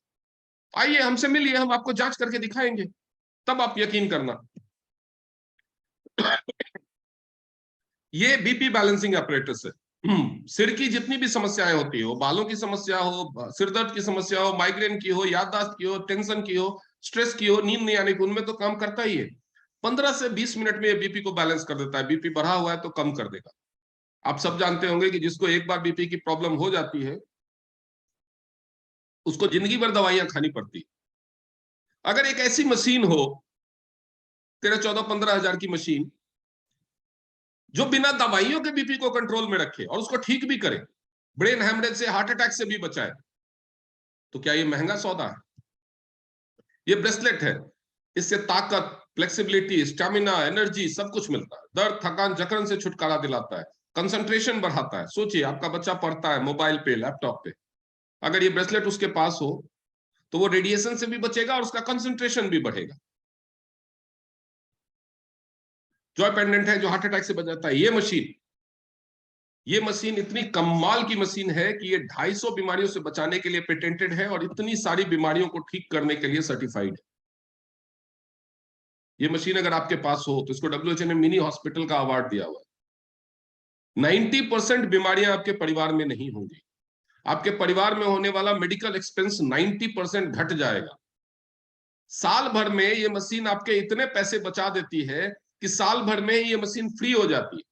आइए हमसे मिलिए, हम आपको जांच करके दिखाएंगे, तब आप यकीन करना। ये बीपी बैलेंसिंग अपरेटस है। सिर की जितनी भी समस्याएं होती हो, बालों की समस्या हो, सिर दर्द की समस्या हो, माइग्रेन की हो, याददाश्त की हो, टेंशन की हो, स्ट्रेस की हो, नींद नहीं आने की, उनमें तो काम करता ही है। 15 से 20 मिनट में ये बीपी को बैलेंस कर देता है। बीपी बढ़ा हुआ है तो कम कर देगा। आप सब जानते होंगे कि जिसको एक बार बीपी की प्रॉब्लम हो जाती है उसको जिंदगी भर दवाइयां खानी पड़ती है। अगर एक ऐसी मशीन हो, 13-14-15 हजार की मशीन, जो बिना दवाइयों के बीपी को कंट्रोल में रखे और उसको ठीक भी करे, ब्रेन हेमरेज से, हार्ट अटैक से भी बचाए, तो क्या ये महंगा सौदा है? ये ब्रेसलेट है, इससे ताकत, फ्लेक्सिबिलिटी, स्टैमिना, एनर्जी सब कुछ मिलता है। दर्द, थकान, जकड़न से छुटकारा दिलाता है, कंसंट्रेशन बढ़ाता है। सोचिए आपका बच्चा पढ़ता है मोबाइल पे, लैपटॉप पे, अगर ये ब्रेसलेट उसके पास हो तो वो रेडिएशन से भी बचेगा और उसका कंसंट्रेशन भी बढ़ेगा। जॉय पेंडेंट है जो हार्ट अटैक से बचाता है। ये मशीन इतनी कमाल की मशीन है कि ये 250 बीमारियों से बचाने के लिए पेटेंटेड है, और इतनी सारी बीमारियों को ठीक करने के लिए सर्टिफाइड है। ये मशीन अगर आपके पास हो तो इसको डब्ल्यूएचओ ने मिनी हॉस्पिटल का अवार्ड दिया हुआ है। 90% बीमारियां आपके परिवार में नहीं होंगी। आपके परिवार में होने वाला मेडिकल एक्सपेंस 90% घट जाएगा। साल भर में ये मशीन आपके इतने पैसे बचा देती है कि साल भर में ये मशीन फ्री हो जाती है,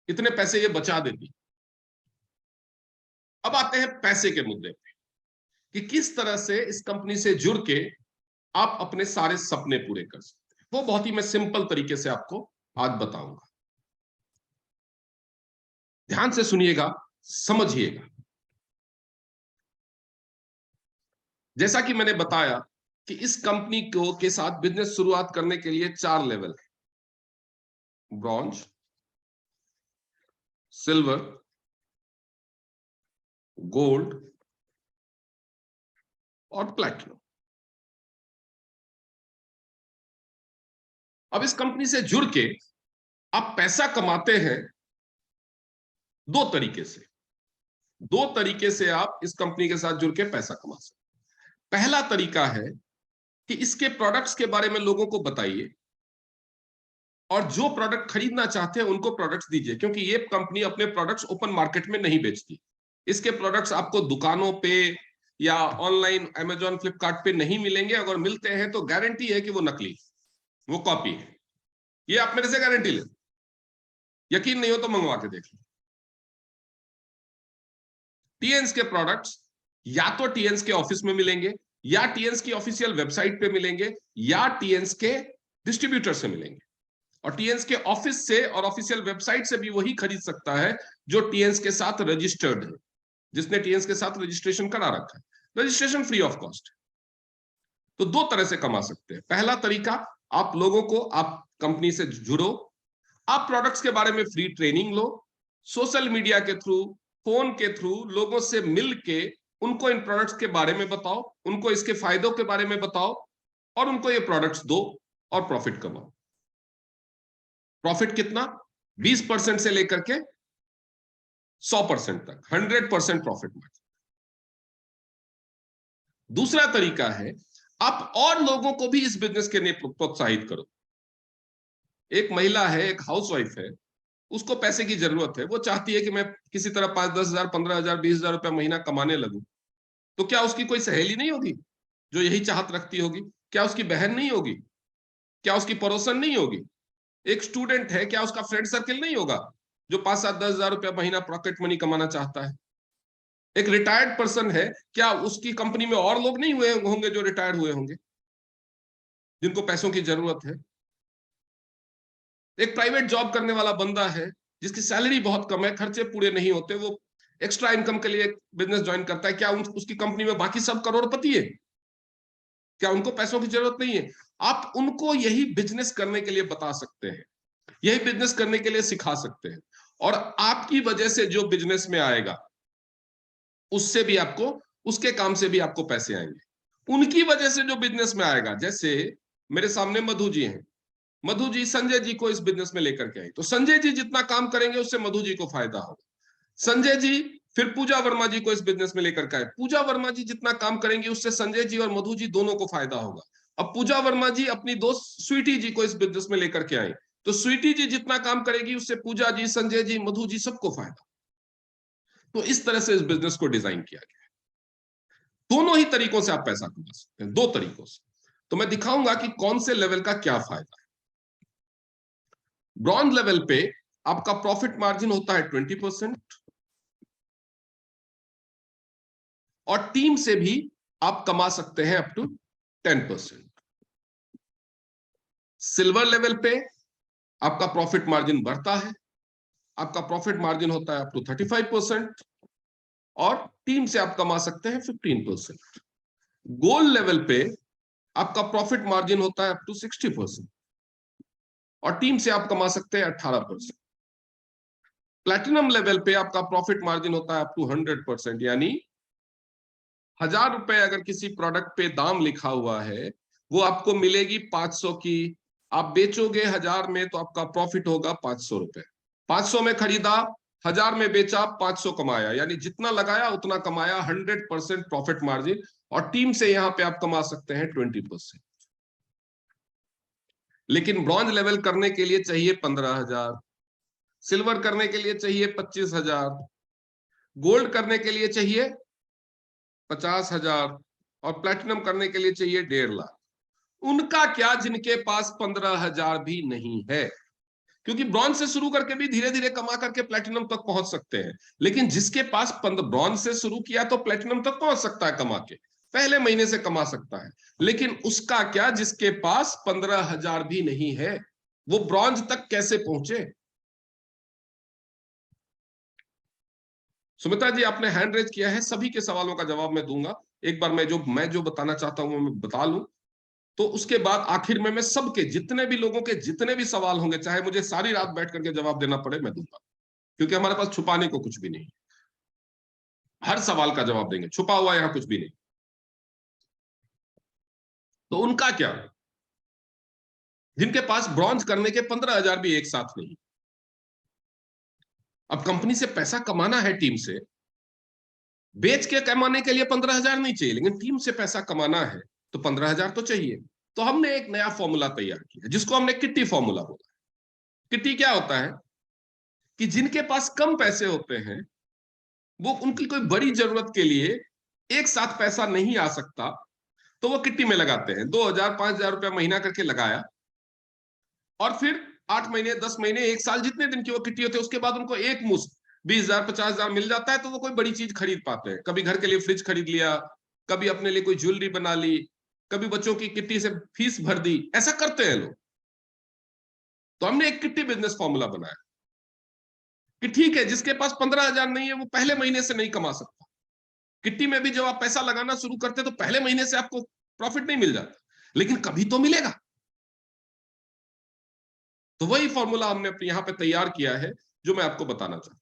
इतने पैसे ये बचा देती है। अब आते हैं पैसे के मुद्दे पे, कि किस तरह से इस कंपनी से जुड़ के आप अपने सारे सपने पूरे कर सकते हैं। वो बहुत ही मैं सिंपल तरीके से आपको आज बताऊंगा। ध्यान से सुनिएगा, समझिएगा। जैसा कि मैंने बताया कि इस कंपनी को के साथ बिजनेस शुरुआत करने के लिए 4 लेवल है: ब्रॉन्ज, सिल्वर, गोल्ड और प्लैटिनम। अब इस कंपनी से जुड़ के आप पैसा कमाते हैं दो तरीके से। दो तरीके से आप इस कंपनी के साथ जुड़ के पैसा कमा सकते हैं। पहला तरीका है कि इसके प्रोडक्ट्स के बारे में लोगों को बताइए, और जो प्रोडक्ट खरीदना चाहते हैं उनको प्रोडक्ट्स दीजिए, क्योंकि ये कंपनी अपने प्रोडक्ट्स ओपन मार्केट में नहीं बेचती। इसके प्रोडक्ट्स आपको दुकानों पे या ऑनलाइन अमेजॉन, फ्लिपकार्ट पे नहीं मिलेंगे। अगर मिलते हैं तो गारंटी है कि वो नकली, वो कॉपी है। ये आप मेरे से गारंटी ले, यकीन नहीं हो तो मंगवा के देख लो। टीएंस के प्रोडक्ट्स या तो टीएंस के ऑफिस में मिलेंगे, या टीएंस की ऑफिशियल वेबसाइट पे मिलेंगे, या टीएंस के डिस्ट्रीब्यूटर से मिलेंगे। और टीएंस के ऑफिस से और ऑफिशियल वेबसाइट से भी वही खरीद सकता है जो टीएंस के साथ रजिस्टर्ड है, जिसने टीएंस के साथ रजिस्ट्रेशन करा रखा है। Registration free of cost. तो दो तरह से कमा सकते हैं। पहला तरीका, आप लोगों को, आप कंपनी से जुड़ो, आप प्रोडक्ट्स के बारे में फ्री ट्रेनिंग लो, सोशल मीडिया के थ्रू, फोन के थ्रू लोगों से मिल के उनको इन प्रोडक्ट्स के बारे में बताओ, उनको इसके फायदों के बारे में बताओ, और उनको ये प्रोडक्ट्स दो और प्रॉफिट कमाओ। प्रॉफिट कितना? 20% से लेकर के 100% तक, 100% प्रॉफिट मार्जिन। दूसरा तरीका है, आप और लोगों को भी इस बिजनेस के लिए प्रोत्साहित करो। एक महिला है, एक हाउसवाइफ है, उसको पैसे की जरूरत है, वो चाहती है कि मैं किसी तरह 5-10 हजार, 15 हजार, 20 हजार रुपया महीना कमाने लगूं। तो क्या उसकी कोई सहेली नहीं होगी जो यही चाहत रखती होगी? क्या उसकी बहन नहीं होगी? क्या उसकी पड़ोसन नहीं होगी? एक स्टूडेंट है, क्या उसका फ्रेंड सर्किल नहीं होगा जो 5-7-10 हजार रुपया महीना पॉकेट मनी कमाना चाहता है? एक रिटायर्ड पर्सन है, क्या उसकी कंपनी में और लोग नहीं हुए होंगे जो रिटायर्ड हुए होंगे, जिनको पैसों की जरूरत है? एक प्राइवेट जॉब करने वाला बंदा है जिसकी सैलरी बहुत कम है, खर्चे पूरे नहीं होते, वो एक्स्ट्रा इनकम के लिए बिजनेस ज्वाइन करता है, क्या उसकी कंपनी में बाकी सब करोड़पति है? क्या उनको पैसों की जरूरत नहीं है? आप उनको यही बिजनेस करने के लिए बता सकते हैं, यही बिजनेस करने के लिए सिखा सकते हैं, और आपकी वजह से जो बिजनेस में आएगा उससे भी आपको, उसके काम से भी आपको पैसे आएंगे। उनकी वजह से जो बिजनेस में आएगा, जैसे मेरे सामने मधु जी हैं, मधु जी संजय जी को इस बिजनेस में लेकर के आई, तो संजय जी जितना काम करेंगे उससे मधु जी को फायदा होगा। संजय जी फिर पूजा वर्मा जी को इस बिजनेस में लेकर के आए, पूजा वर्मा जी जितना काम करेंगे उससे संजय जी और मधु जी दोनों को फायदा होगा। अब पूजा वर्मा जी अपनी दोस्त स्वीटी जी को इस बिजनेस में लेकर के आए, तो स्वीटी जी जितना काम करेगी उससे पूजा जी, संजय जी, मधु जी सबको फायदा। तो इस तरह से इस बिजनेस को डिजाइन किया गया है। दोनों ही तरीकों से आप पैसा कमा सकते हैं, दो तरीकों से। तो मैं दिखाऊंगा कि कौन से लेवल का क्या फायदा है। ब्रॉन्ज लेवल पे आपका प्रॉफिट मार्जिन होता है 20%, और टीम से भी आप कमा सकते हैं अप टू 10%। सिल्वर लेवल पे आपका प्रॉफिट मार्जिन बढ़ता है, आपका प्रॉफिट मार्जिन होता है अप टू 35%, और टीम से आप कमा सकते हैं 15%। गोल्ड लेवल पे आपका प्रॉफिट मार्जिन होता है अप टू 60%, और टीम से आप कमा सकते हैं 18%। प्लैटिनम लेवल पे आपका प्रॉफिट मार्जिन होता है अप टू 100%, यानी 1000 रुपए अगर किसी प्रोडक्ट पे दाम लिखा हुआ है, वो आपको मिलेगी 500 की। आप बेचोगे 1000 में तो आपका प्रॉफिट होगा 500 रुपए। 500 में खरीदा, 1000 में बेचा, 500 कमाया, यानी जितना लगाया उतना कमाया, 100% प्रॉफिट मार्जिन। और टीम से यहां पे आप कमा सकते हैं 20%। लेकिन ब्रॉन्ज लेवल करने के लिए चाहिए 15,000, सिल्वर करने के लिए चाहिए 25,000, गोल्ड करने के लिए चाहिए 50,000, और प्लैटिनम करने के लिए चाहिए 1.5 लाख। उनका क्या जिनके पास 15,000 भी नहीं है, क्योंकि ब्रॉन्ज से शुरू करके भी धीरे धीरे कमा करके प्लैटिनम तक पहुंच सकते हैं। लेकिन जिसके पास ब्रॉन्ज से शुरू किया तो प्लैटिनम तक पहुंच सकता है कमा के, पहले महीने से कमा सकता है। लेकिन उसका क्या जिसके पास 15,000 भी नहीं है, वो ब्रॉन्ज तक कैसे पहुंचे? सुमित्रा जी आपने हैंड रेज किया है, सभी के सवालों का जवाब मैं दूंगा। एक बार मैं जो बताना चाहता हूं वो मैं बता लूं, तो उसके बाद आखिर में मैं सबके, जितने भी लोगों के जितने भी सवाल होंगे, चाहे मुझे सारी रात बैठ करके जवाब देना पड़े, मैं दूंगा, क्योंकि हमारे पास छुपाने को कुछ भी नहीं। हर सवाल का जवाब देंगे, छुपा हुआ यहां कुछ भी नहीं। तो उनका क्या, जिनके पास ब्रॉन्ज करने के 15,000 भी एक साथ नहीं। अब कंपनी से पैसा कमाना है, टीम से बेच के कमाने के लिए 15,000 नहीं चाहिए, लेकिन टीम से पैसा कमाना है तो 15,000 तो चाहिए। तो हमने एक नया फॉर्मूला तैयार किया जिसको हमने किट्टी फॉर्मूला बोला। किट्टी क्या होता है कि जिनके पास कम पैसे होते हैं, वो उनकी कोई बड़ी जरूरत के लिए एक साथ पैसा नहीं आ सकता, तो वो किट्टी में लगाते हैं। 2,000 5,000 रुपया महीना करके लगाया, और फिर 8 महीने 10 महीने 1 साल जितने दिन की वो किट्टी होती है, उसके बाद उनको एक मुश्त 20,000 50,000 मिल जाता है, तो वो कोई बड़ी चीज खरीद पाते हैं। कभी घर के लिए फ्रिज खरीद लिया, कभी अपने लिए कोई ज्वेलरी बना ली, कभी बच्चों की किट्टी से फीस भर दी, ऐसा करते हैं लोग। तो हमने एक किट्टी बिजनेस फॉर्मूला बनाया कि ठीक है, जिसके पास 15,000 नहीं है वो पहले महीने से नहीं कमा सकता। किट्टी में भी जब आप पैसा लगाना शुरू करते हैं तो पहले महीने से आपको प्रॉफिट नहीं मिल जाता, लेकिन कभी तो मिलेगा। तो वही फॉर्मूला हमने अपने यहां पे तैयार किया है, जो मैं आपको बताना चाहता हूं।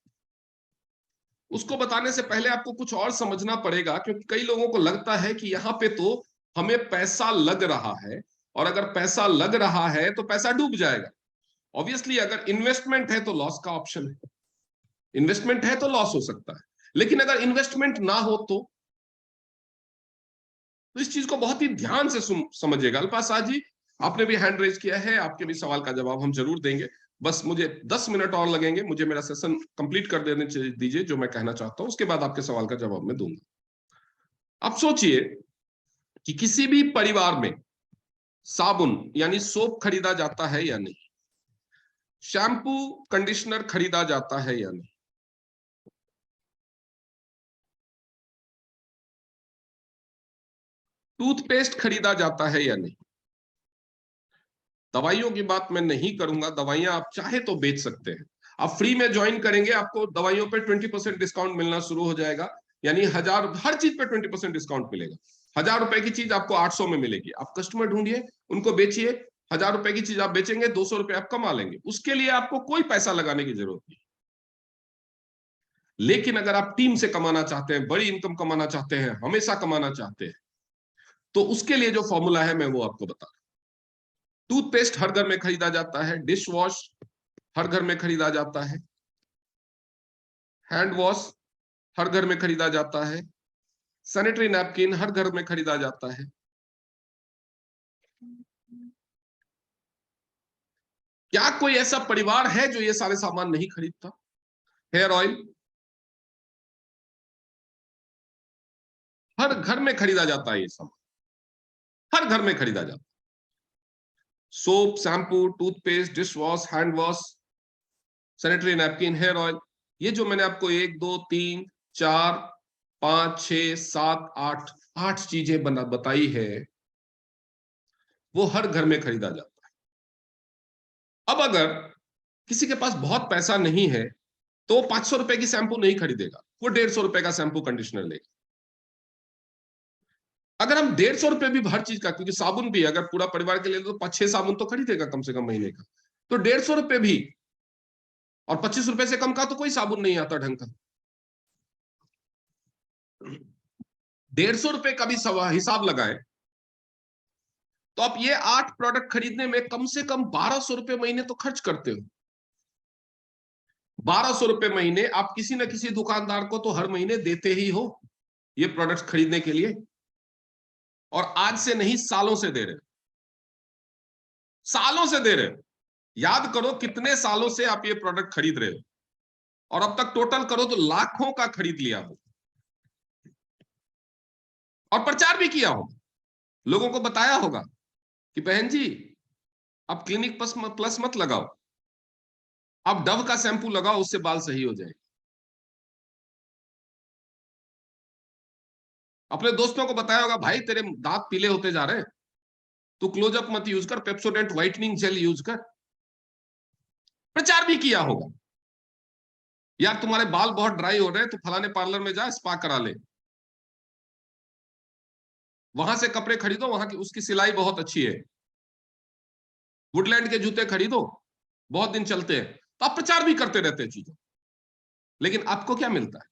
उसको बताने से पहले आपको कुछ और समझना पड़ेगा, क्योंकि कई लोगों को लगता है कि यहां पे तो हमें पैसा लग रहा है, और अगर पैसा लग रहा है तो पैसा डूब जाएगा। ऑब्वियसली अगर इन्वेस्टमेंट है तो लॉस का ऑप्शन है, इन्वेस्टमेंट है तो लॉस हो सकता है, लेकिन अगर इन्वेस्टमेंट ना हो तो इस चीज को बहुत ही ध्यान से समझिएगा। अल्पाशाह जी, आपने भी हैंड रेज किया है, आपके भी सवाल का जवाब हम जरूर देंगे। बस मुझे 10 मिनट और लगेंगे, मुझे मेरा सेशन कंप्लीट कर देने दीजिए जो मैं कहना चाहता हूं, उसके बाद आपके सवाल का जवाब मैं दूंगा। आप सोचिए कि किसी भी परिवार में साबुन यानी सोप खरीदा जाता है या नहीं, शैम्पू कंडीशनर खरीदा जाता है या नहीं, टूथपेस्ट खरीदा जाता है या नहीं। दवाइयों की बात मैं नहीं करूंगा, दवाइयां आप चाहे तो बेच सकते हैं, आप फ्री में ज्वाइन करेंगे आपको दवाइयों पे 20% डिस्काउंट मिलना शुरू हो जाएगा, यानी हर चीज पे 20% डिस्काउंट मिलेगा। 1000 रुपए की चीज आपको 800 में मिलेगी, आप कस्टमर ढूंढिए, उनको बेचिए, 1000 रुपए की चीज आप बेचेंगे, 200 रुपए आप कमा लेंगे, उसके लिए आपको कोई पैसा लगाने की जरूरत नहीं। लेकिन अगर आप टीम से कमाना चाहते हैं, बड़ी इनकम कमाना चाहते हैं, हमेशा कमाना चाहते हैं, तो उसके लिए जो फॉर्मूला है मैं वो आपको बता रहा हूं। टूथपेस्ट हर घर में खरीदा जाता है, डिश वॉश हर घर में खरीदा जाता है, हैंड वॉश हर घर में खरीदा जाता है, सैनिटरी नैपकिन हर घर में खरीदा जाता है। क्या कोई ऐसा परिवार है जो ये सारे सामान नहीं खरीदता? हेयर ऑयल हर घर में खरीदा जाता है, ये सामान हर घर में खरीदा जाता है। Soap, shampoo, toothpaste, dish wash, hand wash, sanitary napkin, hair oil, ये जो मैंने आपको 1 2 3 4 5 6 7 8 8 चीजें बताई है, वो हर घर में खरीदा जाता है। अब अगर किसी के पास बहुत पैसा नहीं है तो 500 रुपए की शैम्पू नहीं खरीदेगा, वो 150 रुपए का शैम्पू कंडीशनर लेगा। अगर हम 150 रुपए भी हर चीज का, क्योंकि साबुन भी अगर पूरा परिवार के लिए तो 5-6 साबुन तो खरीदेगा कम से कम महीने का, तो 150 रुपए भी, और 25 रुपए से कम का तो कोई साबुन नहीं आता ढंग का। 150 रुपए का भी हिसाब लगाए तो आप ये 8 प्रोडक्ट खरीदने में कम से कम 1200 रुपए महीने तो खर्च करते हो। 1200 रुपए महीने आप किसी ना किसी दुकानदार को तो हर महीने देते ही हो ये प्रोडक्ट्स खरीदने के लिए, और आज से नहीं सालों से दे रहे, सालों से दे रहे। याद करो कितने सालों से आप ये प्रोडक्ट खरीद रहे हो, और अब तक टोटल करो तो लाखों का खरीद लिया हो, और प्रचार भी किया हो, लोगों को बताया होगा कि बहन जी आप क्लिनिक प्लस मत लगाओ, आप डव का शैम्पू लगाओ, उससे बाल सही हो जाएंगे। अपने दोस्तों को बताया होगा भाई तेरे दांत पीले होते जा रहे हैं, तू क्लोजअप मत यूज कर, पेप्सोडेंट व्हाइटनिंग जेल यूज कर। प्रचार भी किया होगा, यार तुम्हारे बाल बहुत ड्राई हो रहे हैं तो फलाने पार्लर में जा, स्पा करा ले, वहां से कपड़े खरीदो, वहां की उसकी सिलाई बहुत अच्छी है, वुडलैंड के जूते खरीदो, बहुत दिन चलते हैं। तो आप प्रचार भी करते रहते हैं चीजों, लेकिन आपको क्या मिलता है?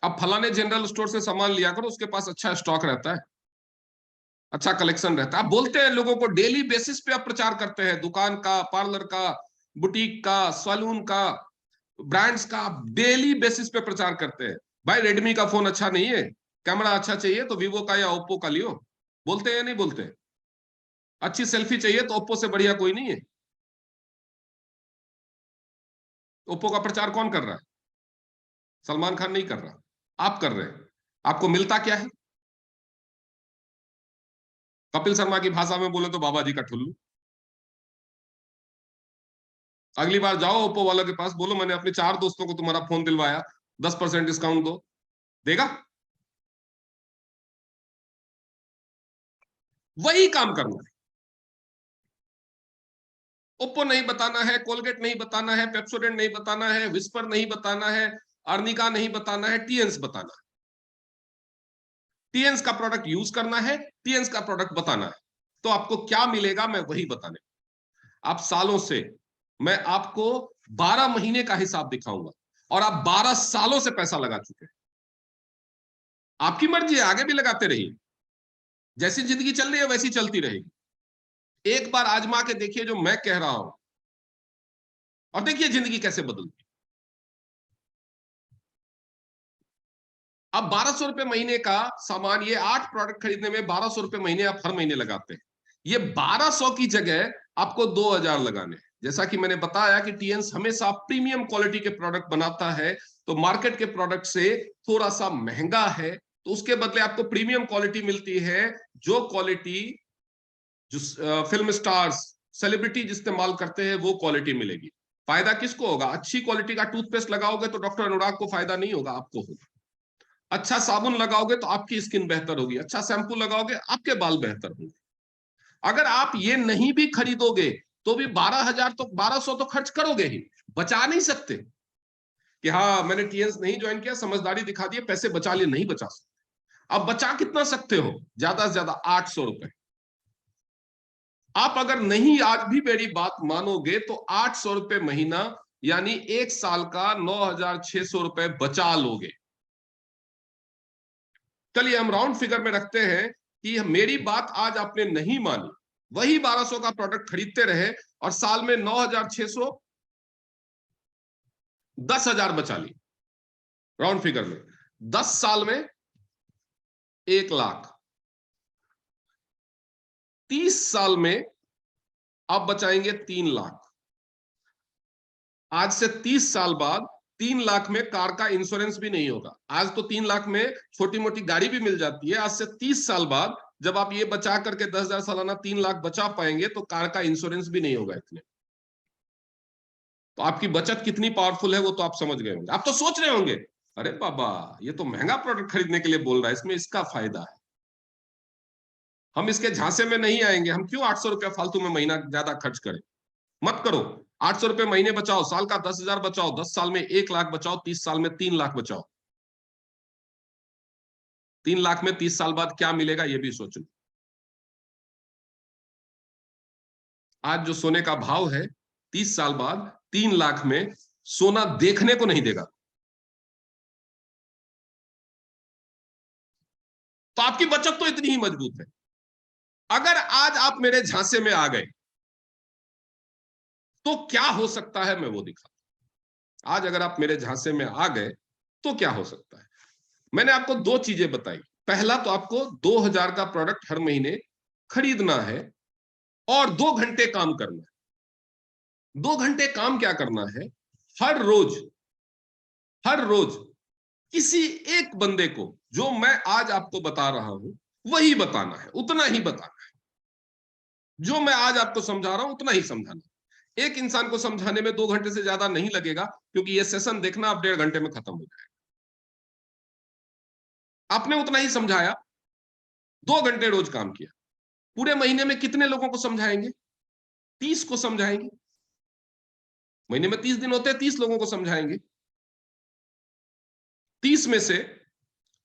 आप फलाने जनरल स्टोर से सामान लिया करो, उसके पास अच्छा स्टॉक रहता है, अच्छा कलेक्शन रहता है। आप बोलते हैं लोगों को, डेली बेसिस पे आप प्रचार करते हैं, दुकान का, पार्लर का, बुटीक का, सैलून का, ब्रांड्स का, डेली बेसिस पे प्रचार करते हैं। भाई रेडमी का फोन अच्छा नहीं है, कैमरा अच्छा चाहिए तो वीवो का या ओप्पो का लियो, बोलते हैं या नहीं बोलते? अच्छी सेल्फी चाहिए तो ओप्पो से बढ़िया कोई नहीं है। ओप्पो का प्रचार कौन कर रहा है? सलमान खान नहीं कर रहा, आप कर रहे हैं। आपको मिलता क्या है? कपिल शर्मा की भाषा में बोले तो बाबा जी का ठुल्लू। अगली बार जाओ ओप्पो वालों के पास, बोलो मैंने अपने 4 दोस्तों को तुम्हारा फोन दिलवाया, 10% डिस्काउंट दो, देगा? वही काम करना है। ओप्पो नहीं बताना है, कोलगेट नहीं बताना है, पेप्सोडेंट नहीं बताना है, विस्पर नहीं बताना है, अर्निका नहीं बताना है, टीएंस बताना है। टीएंस का प्रोडक्ट यूज करना है, टीएंस का प्रोडक्ट बताना है, तो आपको क्या मिलेगा मैं वही बताने। आप सालों से, मैं आपको 12 महीने का हिसाब दिखाऊंगा, और आप 12 सालों से पैसा लगा चुके हैं। आपकी मर्जी है, आगे भी लगाते रहिए, जैसी जिंदगी चल रही है वैसी चलती रहेगी। एक बार आजमा के देखिए जो मैं कह रहा हूं, और देखिए जिंदगी कैसे बदलती। अब 1200 रुपए महीने का सामान, ये 8 प्रोडक्ट खरीदने में 1200 रुपए महीने आप हर महीने लगाते हैं। ये 1200 की जगह आपको 2000 लगाने हैं। जैसा कि मैंने बताया कि टीएंस हमेशा प्रीमियम क्वालिटी के प्रोडक्ट बनाता है, तो मार्केट के प्रोडक्ट से थोड़ा सा महंगा है, तो उसके बदले आपको प्रीमियम क्वालिटी मिलती है, जो क्वालिटी जो फिल्म स्टार्स, सेलिब्रिटी इस्तेमाल करते हैं, वो क्वालिटी मिलेगी। फायदा किसको होगा? अच्छी क्वालिटी का टूथपेस्ट लगाओगे तो डॉक्टर अनुराग को फायदा नहीं होगा, आपको होगा। अच्छा साबुन लगाओगे तो आपकी स्किन बेहतर होगी, अच्छा शैम्पू लगाओगे आपके बाल बेहतर होंगे। अगर आप ये नहीं भी खरीदोगे तो भी 12,000 तो 1200 तो खर्च करोगे ही, बचा नहीं सकते कि हाँ मैंने टीएस नहीं ज्वाइन किया, समझदारी दिखा दी, पैसे बचा लिए, नहीं बचा सकते। अब बचा कितना सकते हो? ज्यादा से ज्यादा 800 रुपए। आप अगर नहीं आज भी मेरी बात मानोगे तो 800 रुपए महीना यानी एक साल का 9,600 रुपए बचा लोगे। चलिए हम राउंड फिगर में रखते हैं कि मेरी बात आज आपने नहीं मानी, वही 1200 का प्रोडक्ट खरीदते रहे और साल में 9,600, 10,000 बचा ली। राउंड फिगर में 10 साल में 1 लाख, 30 साल में आप बचाएंगे 3 लाख। आज से 30 साल बाद 3 लाख में कार का इंश्योरेंस भी नहीं होगा। आज तो 3 लाख में छोटी मोटी गाड़ी भी मिल जाती है। आज से 30 साल बाद जब आप ये बचा करके 10,000 सालाना 3 लाख बचा पाएंगे तो कार का इंश्योरेंस भी नहीं होगा इतने। तो आपकी बचत कितनी पावरफुल है वो तो आप समझ गए होंगे। आप तो सोच रहे होंगे अरे बाबा ये तो महंगा प्रोडक्ट खरीदने के लिए बोल रहा है, इसमें इसका फायदा है, हम इसके झांसे में नहीं आएंगे, हम क्यों 800 रुपया फालतू में महीना ज्यादा खर्च करें। मत करो। 800 रुपए महीने बचाओ, साल का 10,000 बचाओ, 10 साल में 1 लाख बचाओ, 30 साल में 3 लाख बचाओ। 3 लाख में 30 साल बाद क्या मिलेगा ये भी सोचो। आज जो सोने का भाव है 30 साल बाद 3 लाख में सोना देखने को नहीं देगा। तो आपकी बचत तो इतनी ही मजबूत है। अगर आज आप मेरे झांसे में आ गए तो क्या हो सकता है मैं वो दिखा। आज अगर आप मेरे झांसे में आ गए तो क्या हो सकता है। मैंने आपको 2 चीजें बताई। पहला तो आपको 2,000 का प्रोडक्ट हर महीने खरीदना है और 2 घंटे काम करना है। 2 घंटे काम क्या करना है? हर रोज किसी एक बंदे को जो मैं आज आपको बता रहा हूं वही बताना है, उतना ही बताना है। जो मैं आज आपको समझा रहा हूं उतना ही समझाना है। एक इंसान को समझाने में 2 घंटे से ज्यादा नहीं लगेगा, क्योंकि ये सेशन देखना आप 1.5 घंटे में खत्म हो जाएगा। आपने उतना ही समझाया, 2 घंटे रोज काम किया। पूरे महीने में कितने लोगों को समझाएंगे? 30 को समझाएंगे। महीने में 30 दिन होते हैं, 30 लोगों को समझाएंगे। 30 में से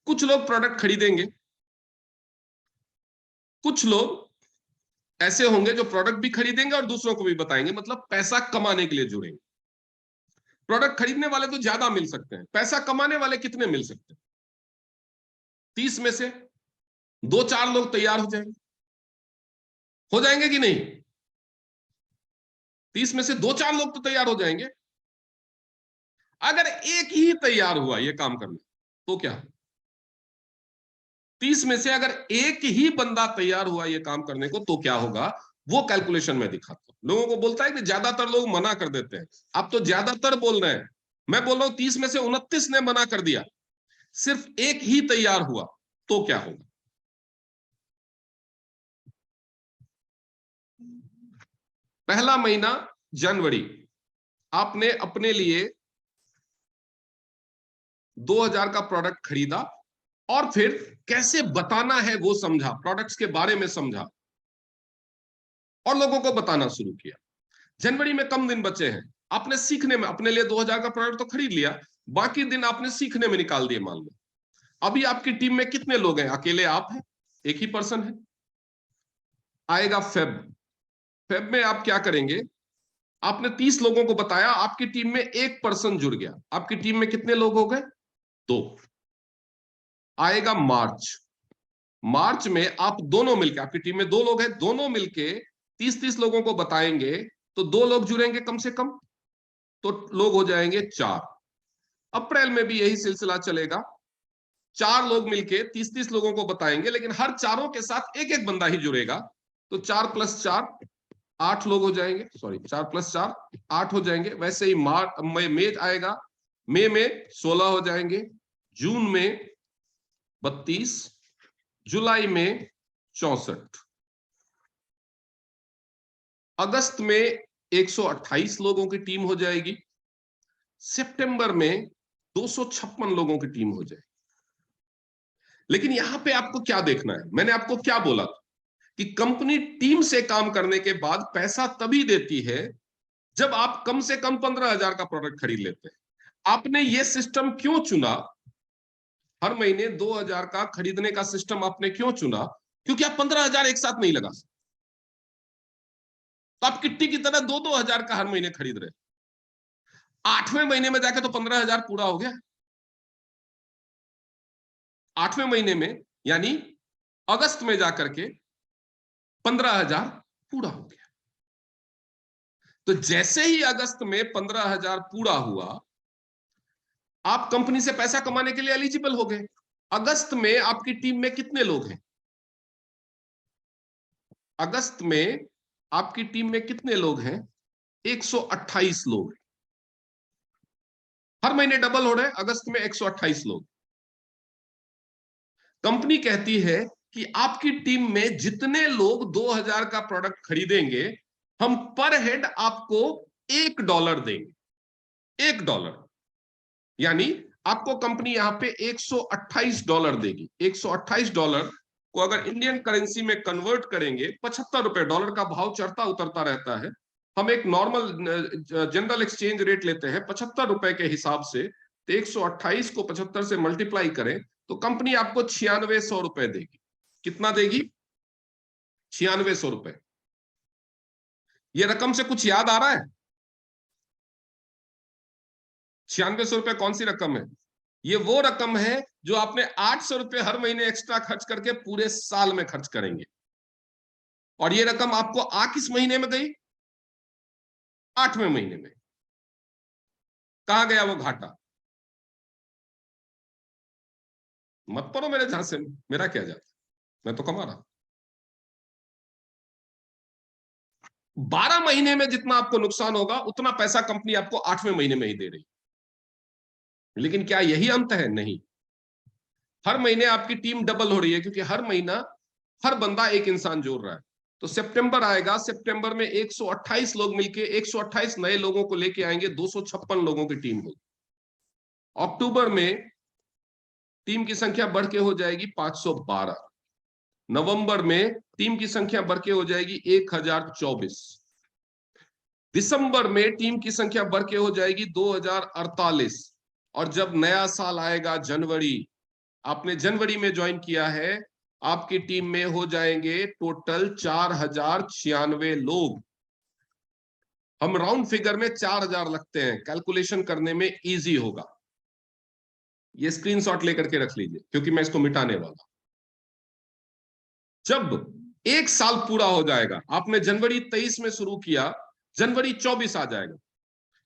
कुछ लोग प्रोडक्ट खरीदेंगे, कुछ लोग ऐसे होंगे जो प्रोडक्ट भी खरीदेंगे और दूसरों को भी बताएंगे, मतलब पैसा कमाने के लिए जुड़ेंगे। प्रोडक्ट खरीदने वाले तो ज्यादा मिल सकते हैं, पैसा कमाने वाले कितने मिल सकते हैं? 30 में से 2-4 लोग तैयार हो जाएंगे कि नहीं? 30 में से 2-4 लोग तो तैयार हो जाएंगे। अगर एक ही तैयार हुआ ये काम करने तो क्या? 30 में से अगर एक ही बंदा तैयार हुआ ये काम करने को तो क्या होगा? वो कैलकुलेशन में दिखाता हूं। लोगों को बोलता है कि ज्यादातर लोग मना कर देते हैं। आप तो ज्यादातर बोल रहे हैं। मैं बोल रहा हूं 30 में से 29 ने मना कर दिया, सिर्फ एक ही तैयार हुआ तो क्या होगा? पहला महीना जनवरी, आपने अपने लिए 2,000 का प्रोडक्ट खरीदा और फिर कैसे बताना है वो समझा, प्रोडक्ट्स के बारे में समझा और लोगों को बताना शुरू किया। जनवरी में कम दिन बचे हैं, आपने सीखने में अपने लिए 2,000 का प्रोडक्ट तो खरीद लिया, बाकी दिन आपने सीखने में निकाल दिए। मान लो अभी आपकी टीम में कितने लोग हैं? अकेले आप हैं, एक ही पर्सन है। आएगा फेब में आप क्या करेंगे? आपने 30 लोगों को बताया, आपकी टीम में एक पर्सन जुड़ गया, आपकी टीम में कितने लोग हो गए? 2। आएगा मार्च में आप दोनों मिलके, आपकी टीम में 2 लोग हैं, दोनों मिलके 30-30 लोगों को बताएंगे तो 2 लोग जुड़ेंगे कम से कम, तो लोग हो जाएंगे 4। अप्रैल में भी यही सिलसिला चलेगा, 4 लोग मिलके 30-30 लोगों को बताएंगे, लेकिन हर चारों के साथ एक एक बंदा ही जुड़ेगा, तो 4 + 4 8 लोग हो जाएंगे, सॉरी 4 + 4 8 हो जाएंगे। वैसे ही मई आएगा, मई में 16 हो जाएंगे, जून में 32, जुलाई में 64, अगस्त में 128 लोगों की टीम हो जाएगी, सितंबर में 256 लोगों की टीम हो जाएगी। लेकिन यहां पे आपको क्या देखना है, मैंने आपको क्या बोला था कि कंपनी टीम से काम करने के बाद पैसा तभी देती है जब आप कम से कम 15,000 का प्रोडक्ट खरीद लेते हैं। आपने ये सिस्टम क्यों चुना, हर महीने 2,000 का खरीदने का सिस्टम आपने क्यों चुना? क्योंकि आप 15,000 एक साथ नहीं लगा सकते, तो आप किट्टी की तरह 2-2 हजार का हर महीने खरीद रहे, 8वें महीने में जाके तो 15,000 पूरा हो गया। 8वें महीने में यानी अगस्त में जाकर के 15,000 पूरा हो गया। तो जैसे ही अगस्त में 15,000 पूरा हुआ, आप कंपनी से पैसा कमाने के लिए एलिजिबल हो गए। अगस्त में आपकी टीम में कितने लोग हैं? अगस्त में आपकी टीम में कितने लोग हैं? 128 लोग। हर महीने डबल हो रहे हैं, अगस्त में 128 लोग। कंपनी कहती है कि आपकी टीम में जितने लोग 2,000 का प्रोडक्ट खरीदेंगे, हम पर हेड आपको $1 देंगे। $1 यानी आपको कंपनी यहां पे $128 देगी। $128 को अगर इंडियन करेंसी में कन्वर्ट करेंगे, ₹75, डॉलर का भाव चढ़ता उतरता रहता है, हम एक नॉर्मल जनरल एक्सचेंज रेट लेते हैं ₹75 के हिसाब से, तो 128 को 75 से मल्टीप्लाई करें तो कंपनी आपको ₹9600 देगी। कितना देगी? ₹9600। ये रकम से कुछ याद आ रहा है? ₹9600 कौन सी रकम है? ये वो रकम है जो आपने ₹800 हर महीने एक्स्ट्रा खर्च करके पूरे साल में खर्च करेंगे। और ये रकम आपको आ किस महीने में गई? 8वें महीने में। कहां गया वो घाटा? मत पड़ो मेरे झांसे में, मेरा क्या जाता, मैं तो कमा रहा। 12 महीने में जितना आपको नुकसान होगा उतना पैसा कंपनी आपको 8वें महीने में ही दे रही। लेकिन क्या यही अंत है? नहीं। हर महीने आपकी टीम डबल हो रही है, क्योंकि हर महीना हर बंदा एक इंसान जोड़ रहा है। तो सितंबर आएगा, सितंबर में 128 लोग मिलके 128 नए लोगों को लेके आएंगे, 256 लोगों की टीम होगी। अक्टूबर में टीम की संख्या बढ़ के हो जाएगी 512। नवंबर में टीम की संख्या बढ़ के हो जाएगी 1024। दिसंबर में टीम की संख्या बढ़ के हो जाएगी 2048। और जब नया साल आएगा जनवरी, आपने जनवरी में ज्वाइन किया है, आपकी टीम में हो जाएंगे टोटल 4096 लोग। हम राउंड फिगर में 4000 लगते हैं, कैलकुलेशन करने में इजी होगा। ये स्क्रीनशॉट लेकर के रख लीजिए, क्योंकि मैं इसको मिटाने वाला। जब एक साल पूरा हो जाएगा, आपने जनवरी 23 में शुरू किया, जनवरी 24 आ जाएगा,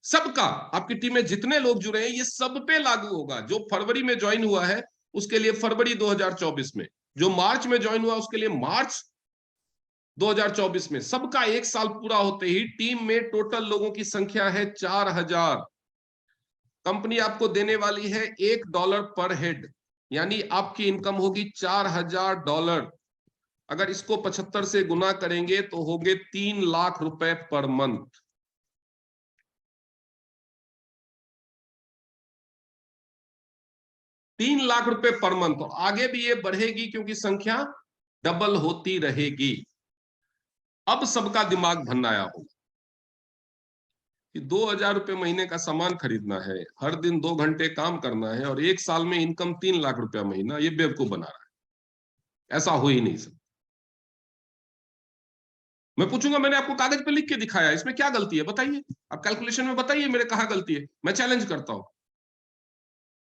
सबका, आपकी टीम में जितने लोग जुड़े हैं ये सब पे लागू होगा। जो फरवरी में ज्वाइन हुआ है उसके लिए फरवरी 2024 में, जो मार्च में ज्वाइन हुआ उसके लिए मार्च 2024 में, सबका एक साल पूरा होते ही टीम में टोटल लोगों की संख्या है 4000। कंपनी आपको देने वाली है $1 पर हेड, यानी आपकी इनकम होगी $4000। अगर इसको 75 से गुना करेंगे तो होंगे 3 लाख रुपए पर मंथ। 3 लाख रुपए पर मंथ। और आगे भी ये बढ़ेगी क्योंकि संख्या डबल होती रहेगी। अब सबका दिमाग भन्नाया होगा कि 2,000 रुपए महीने का सामान खरीदना है, हर दिन 2 घंटे काम करना है और एक साल में इनकम 3 लाख रुपया महीना, ये बेवकूफ बना रहा है। ऐसा हो ही नहीं सकता। मैं पूछूंगा, मैंने आपको कागज पे लिख के दिखाया, इसमें क्या गलती है बताइए? आप कैलकुलेशन में बताइए मेरे कहां गलती है, मैं चैलेंज करता हूं।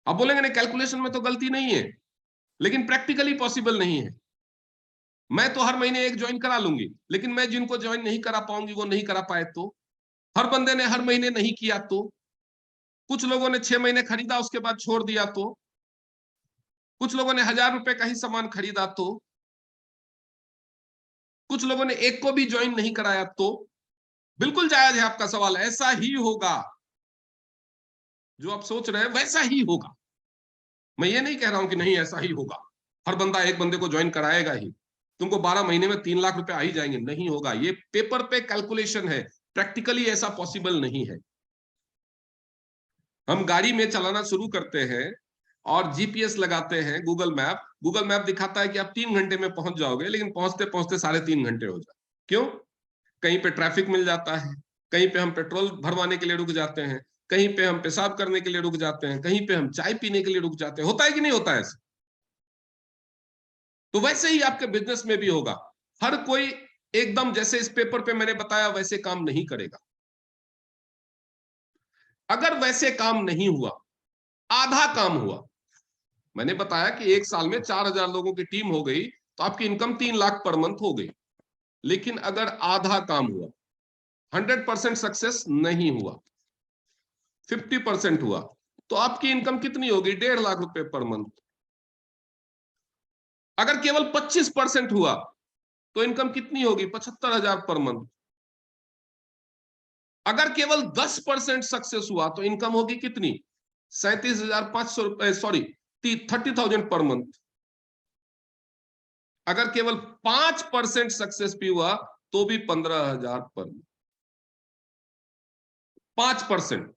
आप बोलेंगे नहीं कैलकुलेशन में तो गलती नहीं है, लेकिन प्रैक्टिकली पॉसिबल नहीं है। मैं तो हर महीने एक ज्वाइन करा लूंगी, लेकिन मैं जिनको ज्वाइन नहीं करा पाऊंगी वो नहीं करा पाए तो, हर बंदे ने हर महीने नहीं किया तो, कुछ लोगों ने 6 महीने खरीदा उसके बाद छोड़ दिया तो, कुछ लोगों ने 1000 रुपए का ही सामान खरीदा तो, कुछ लोगों ने एक को भी ज्वाइन नहीं कराया तो। बिल्कुल जायज है आपका सवाल, ऐसा ही होगा जो आप सोच रहे हैं, वैसा ही होगा। मैं ये नहीं कह रहा हूं कि नहीं ऐसा ही होगा, हर बंदा एक बंदे को ज्वाइन कराएगा ही, तुमको 12 महीने में 3 लाख रुपए आ ही जाएंगे, नहीं होगा। ये पेपर पे कैलकुलेशन है, प्रैक्टिकली ऐसा पॉसिबल नहीं है। हम गाड़ी में चलाना शुरू करते हैं और जीपीएस लगाते हैं, गूगल मैप दिखाता है कि आप 3 घंटे में पहुंच जाओगे, लेकिन पहुंचते पहुंचते 3.5 घंटे हो जाए। क्यों? कहीं पे ट्रैफिक मिल जाता है, कहीं पे हम पेट्रोल भरवाने के लिए रुक जाते हैं, कहीं पे हम पेशाब करने के लिए रुक जाते हैं, कहीं पे हम चाय पीने के लिए रुक जाते हैं। होता है कि नहीं होता है ऐसा? तो वैसे ही आपके बिजनेस में भी होगा। हर कोई एकदम जैसे इस पेपर पे मैंने बताया वैसे काम नहीं करेगा। अगर वैसे काम नहीं हुआ, आधा काम हुआ, मैंने बताया कि एक साल में 4000 लोगों की टीम हो गई तो आपकी इनकम 3 लाख पर मंथ हो गई। लेकिन अगर आधा काम हुआ, 100% सक्सेस नहीं हुआ, 50% हुआ, तो आपकी इनकम कितनी होगी? 1.5 लाख रुपए पर मंथ। अगर केवल 25% हुआ तो इनकम कितनी होगी? 75,000 पर मंथ। अगर केवल 10% सक्सेस हुआ तो इनकम होगी कितनी? 37,500 रुपए, सॉरी 30,000 पर मंथ। अगर केवल 5% सक्सेस भी हुआ तो भी 15,000 पर मंथ। 5%,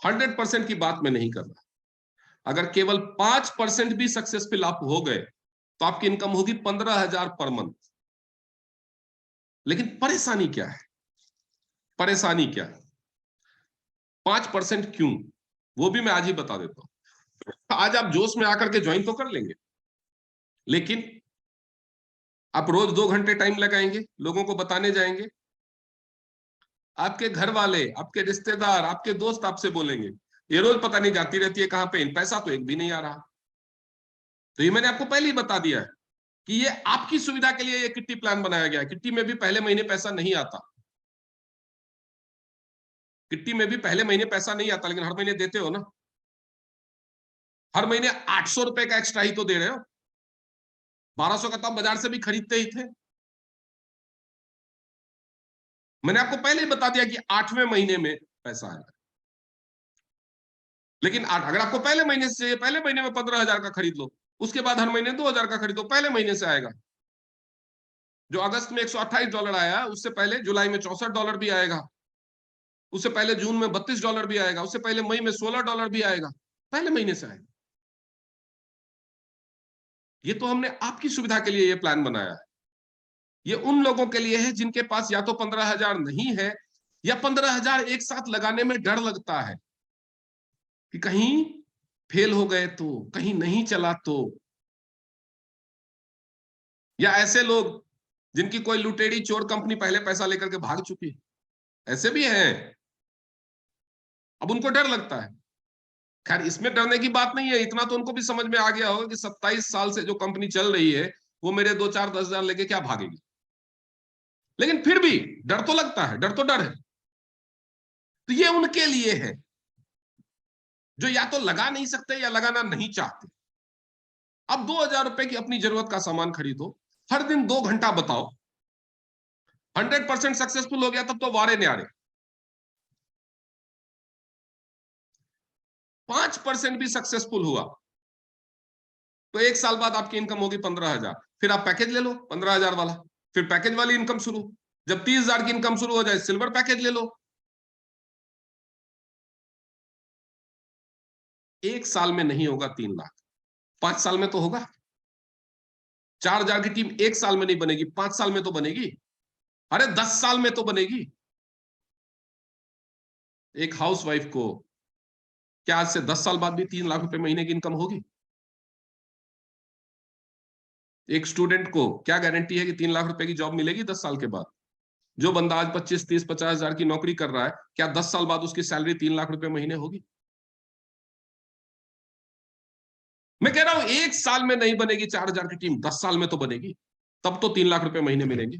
100% की बात मैं नहीं कर रहा। अगर केवल 5% भी सक्सेसफुल आप हो गए तो आपकी इनकम होगी 15,000 पर मंथ। लेकिन परेशानी क्या है? परेशानी क्या है? 5% क्यों? वो भी मैं आज ही बता देता हूं। आज आप जोश में आकर के ज्वाइन तो कर लेंगे, लेकिन आप रोज 2 घंटे टाइम लगाएंगे, लोगों को बताने जाएंगे, आपके घर वाले, आपके रिश्तेदार, आपके दोस्त आपसे बोलेंगे ये रोज पता नहीं जाती रहती है कहां पे, इन पैसा तो एक भी नहीं आ रहा। तो ये मैंने आपको पहले ही बता दिया है कि ये आपकी सुविधा के लिए ये किट्टी प्लान बनाया गया है। किट्टी में भी पहले महीने पैसा नहीं आता, किट्टी में भी पहले महीने पैसा नहीं आता, लेकिन हर महीने देते हो ना। हर महीने 800 रुपए का एक्स्ट्रा ही तो दे रहे हो। 1200 का तो आप बाजार से भी खरीदते ही थे। मैंने आपको पहले ही बता दिया कि 8वें महीने में पैसा आएगा। लेकिन अगर आपको पहले महीने से, पहले महीने में 15,000 का खरीद लो, उसके बाद हर महीने 2,000 का खरीदो, पहले महीने से आएगा। जो अगस्त में $128 आया, उससे पहले जुलाई में $64 भी आएगा, उससे पहले जून में $32 भी आएगा, उससे पहले मई में $16 भी आएगा, पहले महीने से आएगा। ये तो हमने आपकी सुविधा के लिए ये प्लान बनाया है। ये उन लोगों के लिए है जिनके पास या तो 15,000 नहीं है, या 15,000 एक साथ लगाने में डर लगता है कि कहीं फेल हो गए तो, कहीं नहीं चला तो। या ऐसे लोग जिनकी कोई लुटेरी चोर कंपनी पहले पैसा लेकर के भाग चुकी, ऐसे भी हैं। अब उनको डर लगता है। खैर, इसमें डरने की बात नहीं है, इतना तो उनको भी समझ में आ गया होगा कि 27 साल से जो कंपनी चल रही है वो मेरे 2, 4, 10,000 लेके क्या भागेगी। लेकिन फिर भी डर तो लगता है, डर तो डर है। तो ये उनके लिए है जो या तो लगा नहीं सकते या लगाना नहीं चाहते। अब 2,000 रुपए की अपनी जरूरत का सामान खरीदो, हर दिन 2 घंटा बताओ, 100% सक्सेसफुल हो गया तब तो वारे न्यारे। 5% भी सक्सेसफुल हुआ तो एक साल बाद आपकी इनकम होगी 15,000। फिर आप पैकेज ले लो 15,000 वाला, फिर पैकेज वाली इनकम शुरू। जब 30,000 की इनकम शुरू हो जाए, सिल्वर पैकेज ले लो। एक साल में नहीं होगा 3 लाख, 5 साल में तो होगा। 4,000 की टीम एक साल में नहीं बनेगी, 5 साल में तो बनेगी। अरे 10 साल में तो बनेगी। एक हाउसवाइफ को क्या आज से 10 साल बाद भी 3 लाख रुपए महीने की इनकम होगी? एक स्टूडेंट को क्या गारंटी है कि 3 लाख रुपए की जॉब मिलेगी 10 साल के बाद? जो बंदा आज 25, 30, 50,000 की नौकरी कर रहा है, क्या 10 साल बाद उसकी सैलरी 3 लाख रुपए महीने होगी? मैं कह रहा हूं 1 साल में नहीं बनेगी 4,000 की टीम, 10 साल में तो बनेगी, तब तो 3 लाख रुपए महीने मिलेंगे।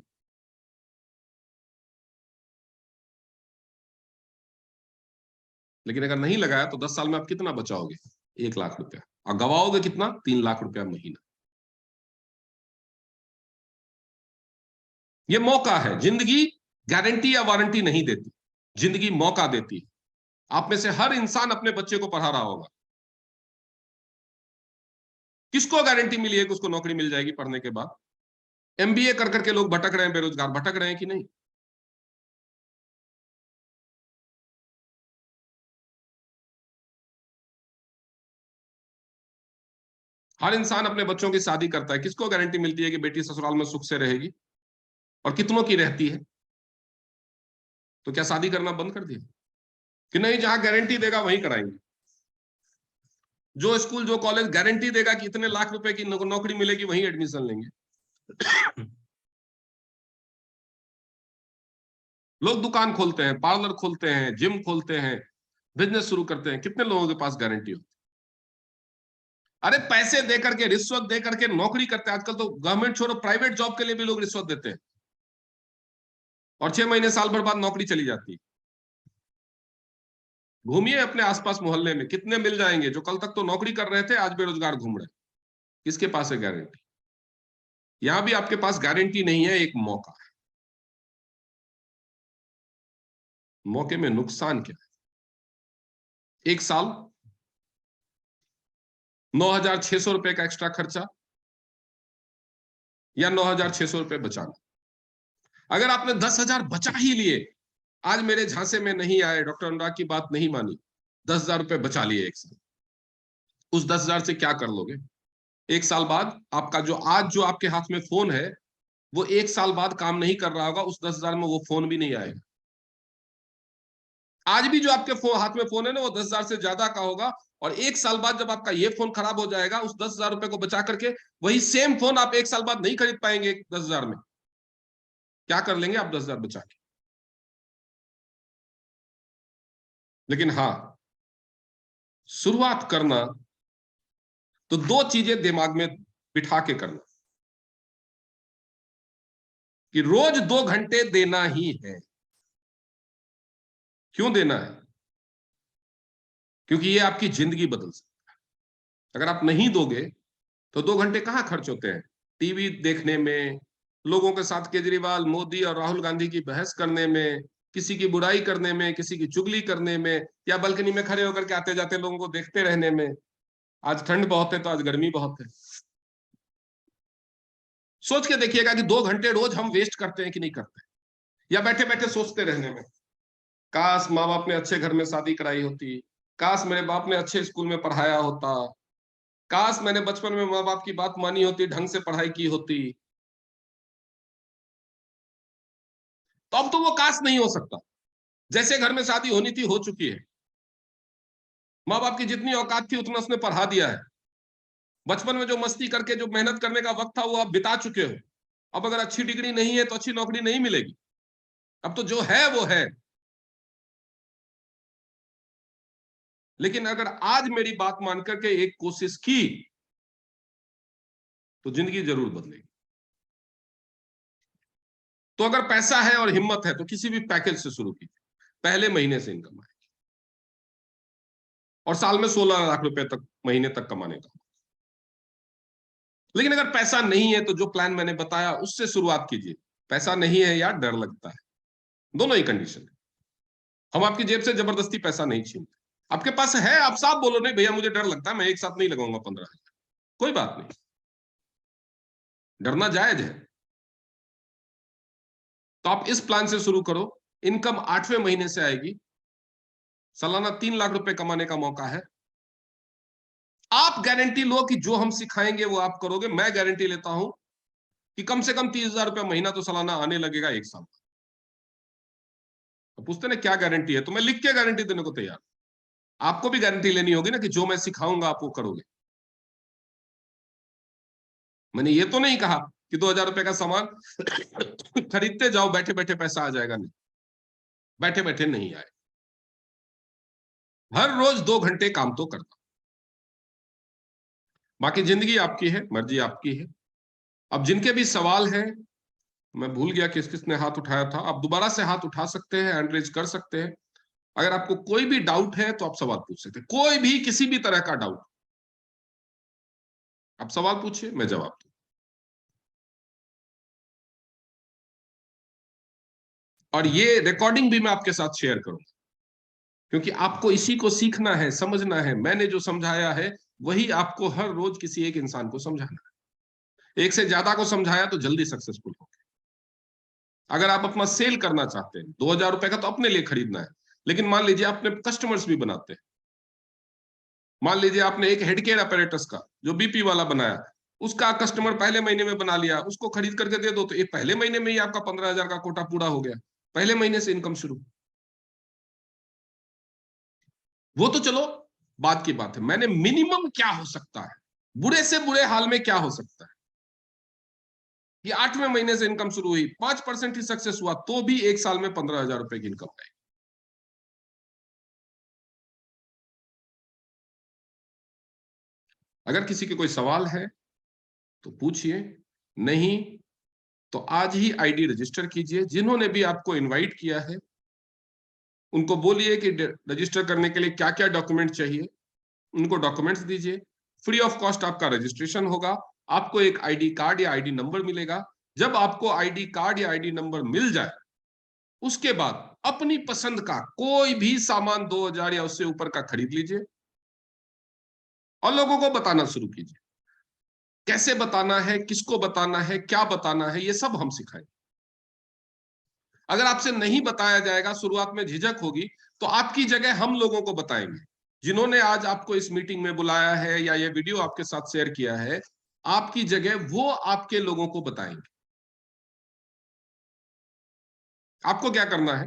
लेकिन अगर नहीं लगाया तो 10 साल में आप कितना बचाओगे? 1 लाख रुपया, और गवाओगे कितना? 3 लाख रुपया महीना। ये मौका है। जिंदगी गारंटी या वारंटी नहीं देती, जिंदगी मौका देती है। आप में से हर इंसान अपने बच्चे को पढ़ा रहा होगा, किसको गारंटी मिली है कि उसको नौकरी मिल जाएगी पढ़ने के बाद? एमबीए कर करके लोग भटक रहे हैं, बेरोजगार भटक रहे हैं कि नहीं? हर इंसान अपने बच्चों की शादी करता है, किसको गारंटी मिलती है कि बेटी ससुराल में सुख से रहेगी? और कितनों की रहती है? तो क्या शादी करना बंद कर दिया कि नहीं, जहां गारंटी देगा वहीं कराएंगे? जो स्कूल जो कॉलेज गारंटी देगा कि इतने लाख रुपए की नौकरी मिलेगी, वहीं एडमिशन लेंगे। लोग दुकान खोलते हैं, पार्लर खोलते हैं, जिम खोलते हैं, बिजनेस शुरू करते हैं, कितने लोगों के पास गारंटी होती है? अरे पैसे दे करके, रिश्वत दे करके नौकरी करते हैं। आजकल तो गवर्नमेंट छोड़ो, प्राइवेट जॉब के लिए भी लोग रिश्वत देते हैं, और 6 महीने साल भर बाद नौकरी चली जाती है। घूमिए अपने आसपास मोहल्ले में, कितने मिल जाएंगे जो कल तक तो नौकरी कर रहे थे, आज बेरोजगार घूम रहे हैं। किसके पास है गारंटी? यहां भी आपके पास गारंटी नहीं है, एक मौका है। मौके में नुकसान क्या है? 1 साल, 9,600 रुपए का एक्स्ट्रा खर्चा, या 9,600 रुपए बचाना। अगर आपने 10,000 बचा ही लिए, आज मेरे झांसे में नहीं आए, डॉक्टर अनुराग की बात नहीं मानी, 10,000 रुपए बचा लिए 1 साल, उस 10,000 से क्या कर लोगे? 1 साल बाद आपका जो आज जो आपके हाथ में फोन है, वो 1 साल बाद काम नहीं कर रहा होगा, उस 10,000 में वो फोन भी नहीं आएगा। आज भी जो आपके हाथ में फोन है ना, वो 10,000 से ज्यादा का होगा, और 1 साल बाद जब आपका ये फोन खराब हो जाएगा, उस 10,000 रुपए को बचा करके वही सेम फोन आप 1 साल बाद नहीं खरीद पाएंगे 10,000 में। क्या कर लेंगे आप 10,000 बचा के? लेकिन हाँ, शुरुआत करना तो 2 चीजें दिमाग में बिठा के करना, कि रोज 2 घंटे देना ही है। क्यों देना है? क्योंकि ये आपकी जिंदगी बदल सकती है। अगर आप नहीं दोगे तो 2 घंटे कहां खर्च होते हैं? टीवी देखने में, लोगों के साथ केजरीवाल, मोदी और राहुल गांधी की बहस करने में, किसी की बुराई करने में, किसी की चुगली करने में, या बालकनी में खड़े होकर के आते जाते लोगों को देखते रहने में। आज ठंड बहुत है तो आज गर्मी बहुत है। सोच के देखिएगा कि 2 घंटे रोज हम वेस्ट करते हैं कि नहीं करते, या बैठे बैठे सोचते रहने में, काश माँ बाप ने अच्छे घर में शादी कराई होती, काश मेरे बाप ने अच्छे स्कूल में पढ़ाया होता, काश मैंने बचपन में माँ बाप की बात मानी होती, ढंग से पढ़ाई की होती। तो अब तो वो काश नहीं हो सकता। जैसे घर में शादी होनी थी, हो चुकी है। माँ बाप की जितनी औकात थी उतना उसने पढ़ा दिया है। बचपन में जो मस्ती करके जो मेहनत करने का वक्त था, वो आप बिता चुके हो। अब अगर अच्छी डिग्री नहीं है तो अच्छी नौकरी नहीं मिलेगी। अब तो जो है वो है। लेकिन अगर आज मेरी बात मान करके एक कोशिश की, तो जिंदगी जरूर बदलेगी। तो अगर पैसा है और हिम्मत है, तो किसी भी पैकेज से शुरू कीजिए, पहले महीने से इनकम आए, और साल में 16 लाख रुपए तक महीने तक कमाने का। लेकिन अगर पैसा नहीं है, तो जो प्लान मैंने बताया उससे शुरुआत कीजिए। पैसा नहीं है यार, डर लगता है, दोनों ही कंडीशन है। हम आपकी जेब से जबरदस्ती पैसा नहीं छीनते। आपके पास है, आप साफ बोलो, नहीं भैया मुझे डर लगता है, मैं एक साथ नहीं लगाऊंगा 15,000, कोई बात नहीं, डरना जायज है। तो आप इस प्लान से शुरू करो। इनकम 8वें महीने से आएगी। सालाना 3 लाख रुपए कमाने का मौका है। आप गारंटी लो कि जो हम सिखाएंगे वो आप करोगे। मैं गारंटी लेता हूं कि कम से कम 30,000 रुपया महीना तो सालाना आने लगेगा 1 साल। तो पूछते ना क्या गारंटी है, तो मैं लिख के गारंटी देने को तैयार। आपको भी गारंटी लेनी होगी ना कि जो मैं सिखाऊंगा आप वो करोगे। मैंने ये तो नहीं कहा कि 2,000 रुपए का सामान खरीदते जाओ, बैठे बैठे पैसा आ जाएगा। नहीं, बैठे बैठे नहीं आए। हर रोज 2 घंटे काम तो करता। बाकी जिंदगी आपकी है, मर्जी आपकी है। अब जिनके भी सवाल हैं, मैं भूल गया किस किसने हाथ उठाया था, आप दोबारा से हाथ उठा सकते हैं, हैंड रेज कर सकते हैं। अगर आपको कोई भी डाउट है तो आप सवाल पूछ सकते हैं, कोई भी किसी भी तरह का डाउट आप सवाल पूछिए, मैं जवाब दूं। और ये रिकॉर्डिंग भी मैं आपके साथ शेयर करूंगा, क्योंकि आपको इसी को सीखना है, समझना है। मैंने जो समझाया है वही आपको हर रोज किसी एक इंसान को समझाना है। एक से ज्यादा को समझाया तो जल्दी सक्सेसफुल हो। अगर आप अपना सेल करना चाहते हैं, 2000 रुपए का तो अपने लिए खरीदना है, लेकिन मान लीजिए आपने कस्टमर्स भी बनाते हैं। मान लीजिए आपने एक हेड केयर अपैरेटस का जो बीपी वाला बनाया, उसका कस्टमर पहले महीने में बना लिया, उसको खरीद करके दे दो, तो ये पहले महीने में ही आपका 15,000 का कोटा पूरा हो गया। पहले महीने से इनकम शुरू। वो तो चलो बात की बात है, मैंने मिनिमम क्या हो सकता है, बुरे से बुरे हाल में क्या हो सकता है। ये 8वें महीने से इनकम शुरू हुई, 5% ही सक्सेस हुआ, तो भी एक साल में 15,000 रुपए की इनकम है। अगर किसी के कोई सवाल है तो पूछिए, नहीं तो आज ही आईडी रजिस्टर कीजिए। जिन्होंने भी आपको इनवाइट किया है उनको बोलिए कि रजिस्टर करने के लिए क्या क्या डॉक्यूमेंट चाहिए, उनको डॉक्यूमेंट्स दीजिए। फ्री ऑफ कॉस्ट आपका रजिस्ट्रेशन होगा। आपको एक आईडी कार्ड या आईडी नंबर मिलेगा। जब आपको आईडी कार्ड या आईडी नंबर मिल जाए, उसके बाद अपनी पसंद का कोई भी सामान 2000 या उससे ऊपर का खरीद लीजिए और लोगों को बताना शुरू कीजिए। कैसे बताना है, किसको बताना है, क्या बताना है, ये सब हम सिखाएं। अगर आपसे नहीं बताया जाएगा, शुरुआत में झिझक होगी, तो आपकी जगह हम लोगों को बताएंगे। जिन्होंने आज आपको इस मीटिंग में बुलाया है या ये वीडियो आपके साथ शेयर किया है, आपकी जगह वो आपके लोगों को बताएंगे। आपको क्या करना है,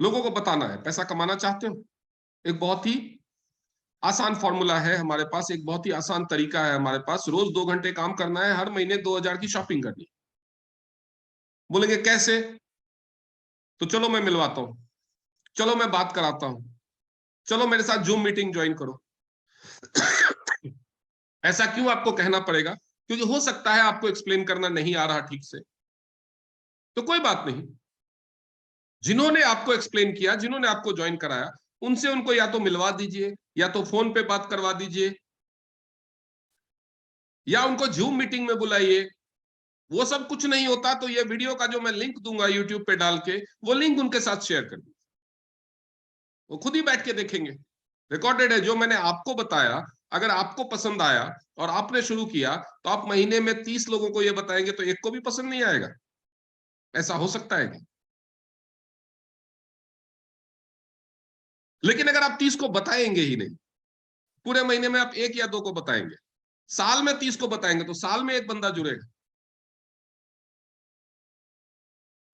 लोगों को बताना है। पैसा कमाना चाहते हो, एक बहुत ही आसान फॉर्मूला है हमारे पास, एक बहुत ही आसान तरीका है हमारे पास। रोज 2 घंटे काम करना है, हर महीने 2000 की शॉपिंग करनी। बोलेंगे कैसे? तो चलो मैं मिलवाता हूं, चलो मैं बात कराता हूं, चलो मेरे साथ जूम मीटिंग ज्वाइन करो। ऐसा क्यों आपको कहना पड़ेगा? क्योंकि हो सकता है आपको एक्सप्लेन करना नहीं आ रहा ठीक से, तो कोई बात नहीं। जिन्होंने आपको एक्सप्लेन किया, जिन्होंने आपको ज्वाइन कराया, उनसे उनको या तो मिलवा दीजिए, या तो फोन पे बात करवा दीजिए, या उनको जूम मीटिंग में बुलाइए। वो सब कुछ नहीं होता तो ये वीडियो का जो मैं लिंक दूंगा यूट्यूब पे डाल के, वो लिंक उनके साथ शेयर कर दीजिए। वो खुद ही बैठ के देखेंगे, रिकॉर्डेड है जो मैंने आपको बताया। अगर आपको पसंद आया और आपने शुरू किया, तो आप महीने में 30 लोगों को ये बताएंगे तो एक को भी पसंद नहीं आएगा? ऐसा हो सकता है क्या? लेकिन अगर आप 30 को बताएंगे ही नहीं, पूरे महीने में आप एक या दो को बताएंगे, साल में 30 को बताएंगे, तो साल में एक बंदा जुड़ेगा।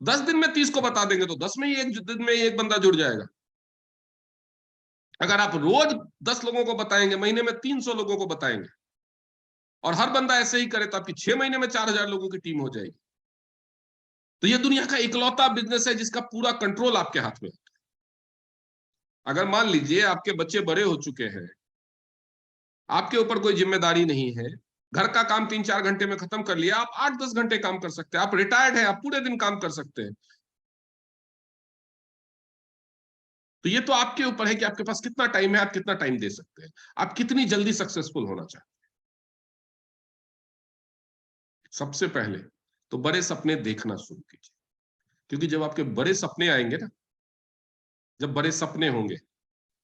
10 दिन में 30 को बता देंगे तो 10 में ही, एक दिन में ही एक बंदा जुड़ जाएगा। अगर आप रोज 10 लोगों को बताएंगे, महीने में 300 लोगों को बताएंगे, और हर बंदा ऐसे ही करे, तो आपकी 6 महीने में 4000 लोगों की टीम हो जाएगी। तो यह दुनिया का इकलौता बिजनेस है जिसका पूरा कंट्रोल आपके हाथ में है। अगर मान लीजिए आपके बच्चे बड़े हो चुके हैं, आपके ऊपर कोई जिम्मेदारी नहीं है, घर का काम 3-4 घंटे में खत्म कर लिया, आप 8-10 घंटे काम कर सकते हैं। आप रिटायर्ड हैं, आप पूरे दिन काम कर सकते हैं। तो ये तो आपके ऊपर है कि आपके पास कितना टाइम है, आप कितना टाइम दे सकते हैं, आप कितनी जल्दी सक्सेसफुल होना चाहते हैं। सबसे पहले तो बड़े सपने देखना शुरू कीजिए, क्योंकि जब आपके बड़े सपने आएंगे ना, जब बड़े सपने होंगे,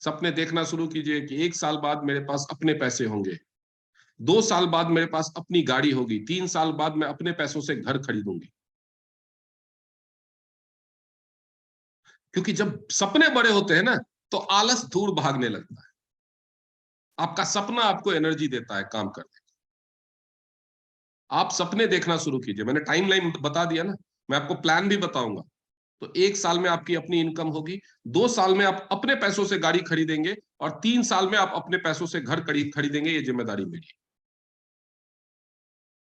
सपने देखना शुरू कीजिए कि 1 साल बाद मेरे पास अपने पैसे होंगे, 2 साल बाद मेरे पास अपनी गाड़ी होगी, 3 साल बाद मैं अपने पैसों से घर खरीदूंगी। क्योंकि जब सपने बड़े होते हैं ना, तो आलस दूर भागने लगता है। आपका सपना आपको एनर्जी देता है काम करने की। आप सपने देखना शुरू कीजिए। मैंने टाइमलाइन बता दिया ना, मैं आपको प्लान भी बताऊंगा। तो 1 साल में आपकी अपनी इनकम होगी, 2 साल में आप अपने पैसों से गाड़ी खरीदेंगे, और 3 साल में आप अपने पैसों से घर खरीदेंगे। ये जिम्मेदारी मेरी है।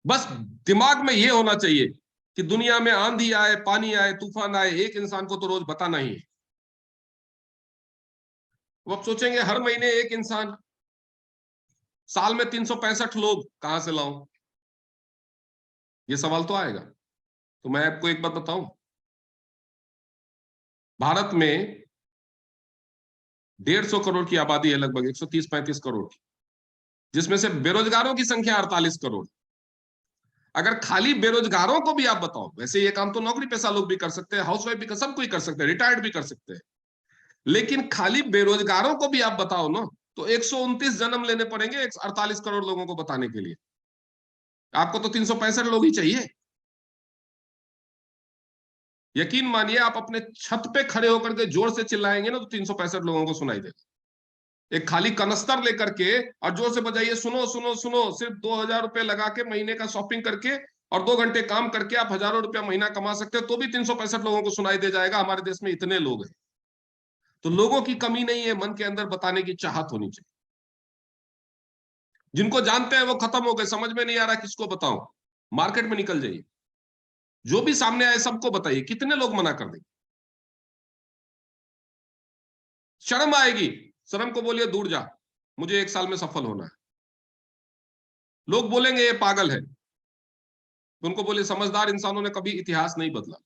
बस दिमाग में ये होना चाहिए कि दुनिया में आंधी आए, पानी आए, तूफान आए, एक इंसान को तो रोज बताना ही है। वो आप सोचेंगे हर महीने एक इंसान, साल में 365 लोग कहां से लाऊं? ये सवाल तो आएगा। तो मैं आपको एक बात बताऊं, भारत में 150 करोड़ की आबादी है, लगभग 130-135 करोड़ की, जिसमें से बेरोजगारों की संख्या 48 करोड़। अगर खाली बेरोजगारों को भी आप बताओ, वैसे ये काम तो नौकरी पेशा लोग भी कर सकते हैं, हाउसवाइफ भी कर, सब कोई कर सकते हैं, रिटायर्ड भी कर सकते हैं, लेकिन खाली बेरोजगारों को भी आप बताओ ना, तो 129 जन्म लेने पड़ेंगे 48 करोड़ लोगों को बताने के लिए। आपको तो 365 लोग ही चाहिए। यकीन मानिए, आप अपने छत पे खड़े होकर के जोर से चिल्लाएंगे ना, तो 365 लोगों को सुनाई देगा। एक खाली कनस्तर लेकर के और जोर से बजाइए, सुनो सुनो सुनो, सिर्फ 2,000 रुपए लगा के महीने का शॉपिंग करके और 2 घंटे काम करके आप हजारों रुपया महीना कमा सकते हो, तो भी 365 लोगों को सुनाई दे जाएगा। हमारे देश में इतने लोग हैं। तो लोगों की कमी नहीं है, मन के अंदर बताने की चाहत होनी चाहिए। जिनको जानते हैं वो खत्म हो गए, समझ में नहीं आ रहा किसको बताऊं। मार्केट में निकल जाइए, जो भी सामने आए सबको बताइए, कितने लोग मना कर देंगे? शर्म आएगी। शर्म को बोलिए दूर जा, मुझे 1 साल में सफल होना है। लोग बोलेंगे ये पागल है, तो उनको बोलिए समझदार इंसानों ने कभी इतिहास नहीं बदला।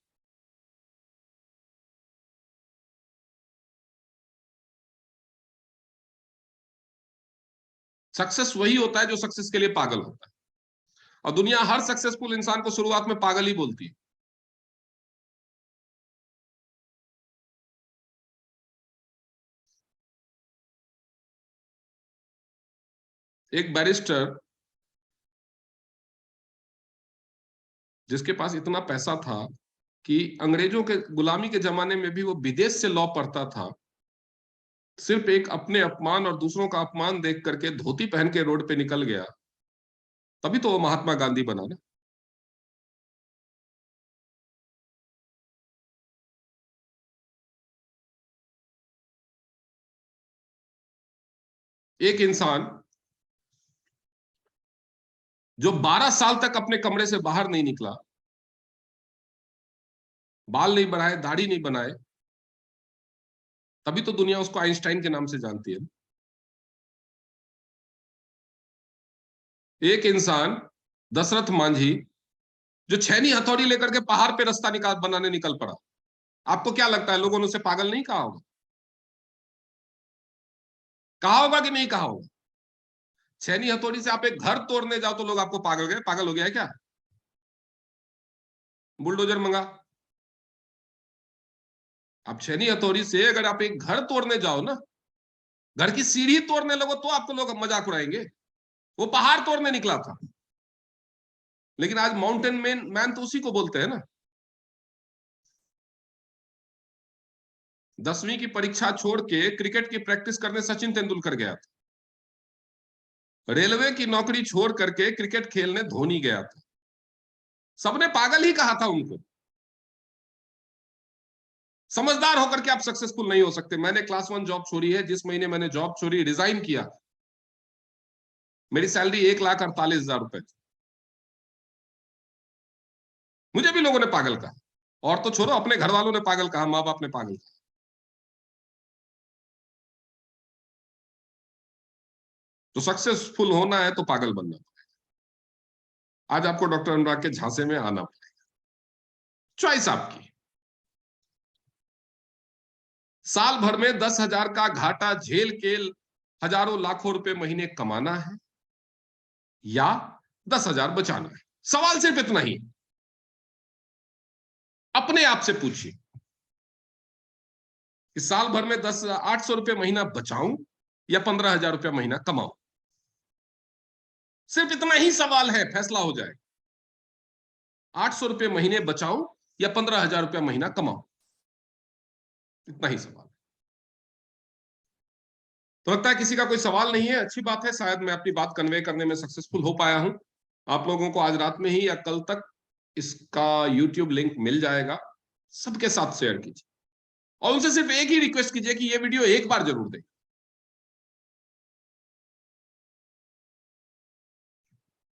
सक्सेस वही होता है जो सक्सेस के लिए पागल होता है, और दुनिया हर सक्सेसफुल इंसान को शुरुआत में पागल ही बोलती है। एक बैरिस्टर जिसके पास इतना पैसा था कि अंग्रेजों के गुलामी के जमाने में भी वो विदेश से लॉ पढ़ता था, सिर्फ एक अपने अपमान और दूसरों का अपमान देख करके धोती पहन के रोड पे निकल गया, तभी तो वो महात्मा गांधी बना ना। एक इंसान जो 12 साल तक अपने कमरे से बाहर नहीं निकला, बाल नहीं बढ़ाए, दाढ़ी नहीं बनाए, तभी तो दुनिया उसको आइंस्टाइन के नाम से जानती है। एक इंसान दशरथ मांझी जो छैनी हथौड़ी लेकर के पहाड़ पे रास्ता निकाल बनाने निकल पड़ा, आपको क्या लगता है लोगों ने उसे पागल नहीं कहा होगा? कहा होगा कि नहीं कहा होगा? छैनी हथौड़ी से आप एक घर तोड़ने जाओ तो लोग आपको पागल गए, पागल हो गया है क्या? बुलडोजर मंगा। आप छैनी हथौड़ी से अगर आप एक घर तोड़ने जाओ ना, घर की सीढ़ी तोड़ने लगो, तो आपको लोग मजाक उड़ाएंगे। वो पहाड़ तोड़ने निकला था। लेकिन आज माउंटेन मैन मैन तो उसी को बोलते हैं ना। 10वीं की परीक्षा छोड़ के क्रिकेट की प्रैक्टिस करने सचिन तेंदुलकर गया था। रेलवे की नौकरी छोड़ करके क्रिकेट खेलने धोनी गया था। सबने पागल ही कहा था उनको। समझदार होकर के आप सक्सेसफुल नहीं हो सकते। मैंने क्लास 1 जॉब छोड़ी है, जिस महीने मैंने जॉब छोड़ी, रिजाइन किया, मेरी सैलरी 1,48,000 रुपए थी। मुझे भी लोगों ने पागल कहा, और तो छोड़ो, अपने घर वालों ने पागल कहा, माँ बाप ने पागल कहा। तो सक्सेसफुल होना है तो पागल बनना पड़ेगा। आज आपको डॉक्टर अनुराग के झांसे में आना पड़ेगा, चॉइस आपकी। साल भर में 10,000 का घाटा झेल के हजारों लाखों रुपए महीने कमाना है, या 10,000 बचाना है? सवाल सिर्फ इतना ही। अपने आप से पूछिए कि साल भर में 800 रुपये महीना बचाऊं या 15,000 रुपया महीना कमाऊं? सिर्फ इतना ही सवाल है, फैसला हो जाए। 800 रुपये महीने बचाऊं या 15,000 रुपया महीना कमाऊं? इतना ही सवाल। तो लगता है किसी का कोई सवाल नहीं है, अच्छी बात है। शायद मैं अपनी बात कन्वे करने में सक्सेसफुल हो पाया हूं। आप लोगों को आज रात में ही या कल तक इसका यूट्यूब लिंक मिल जाएगा। सबके साथ शेयर कीजिए, और उनसे सिर्फ एक ही रिक्वेस्ट कीजिए कि ये वीडियो एक बार जरूर दें।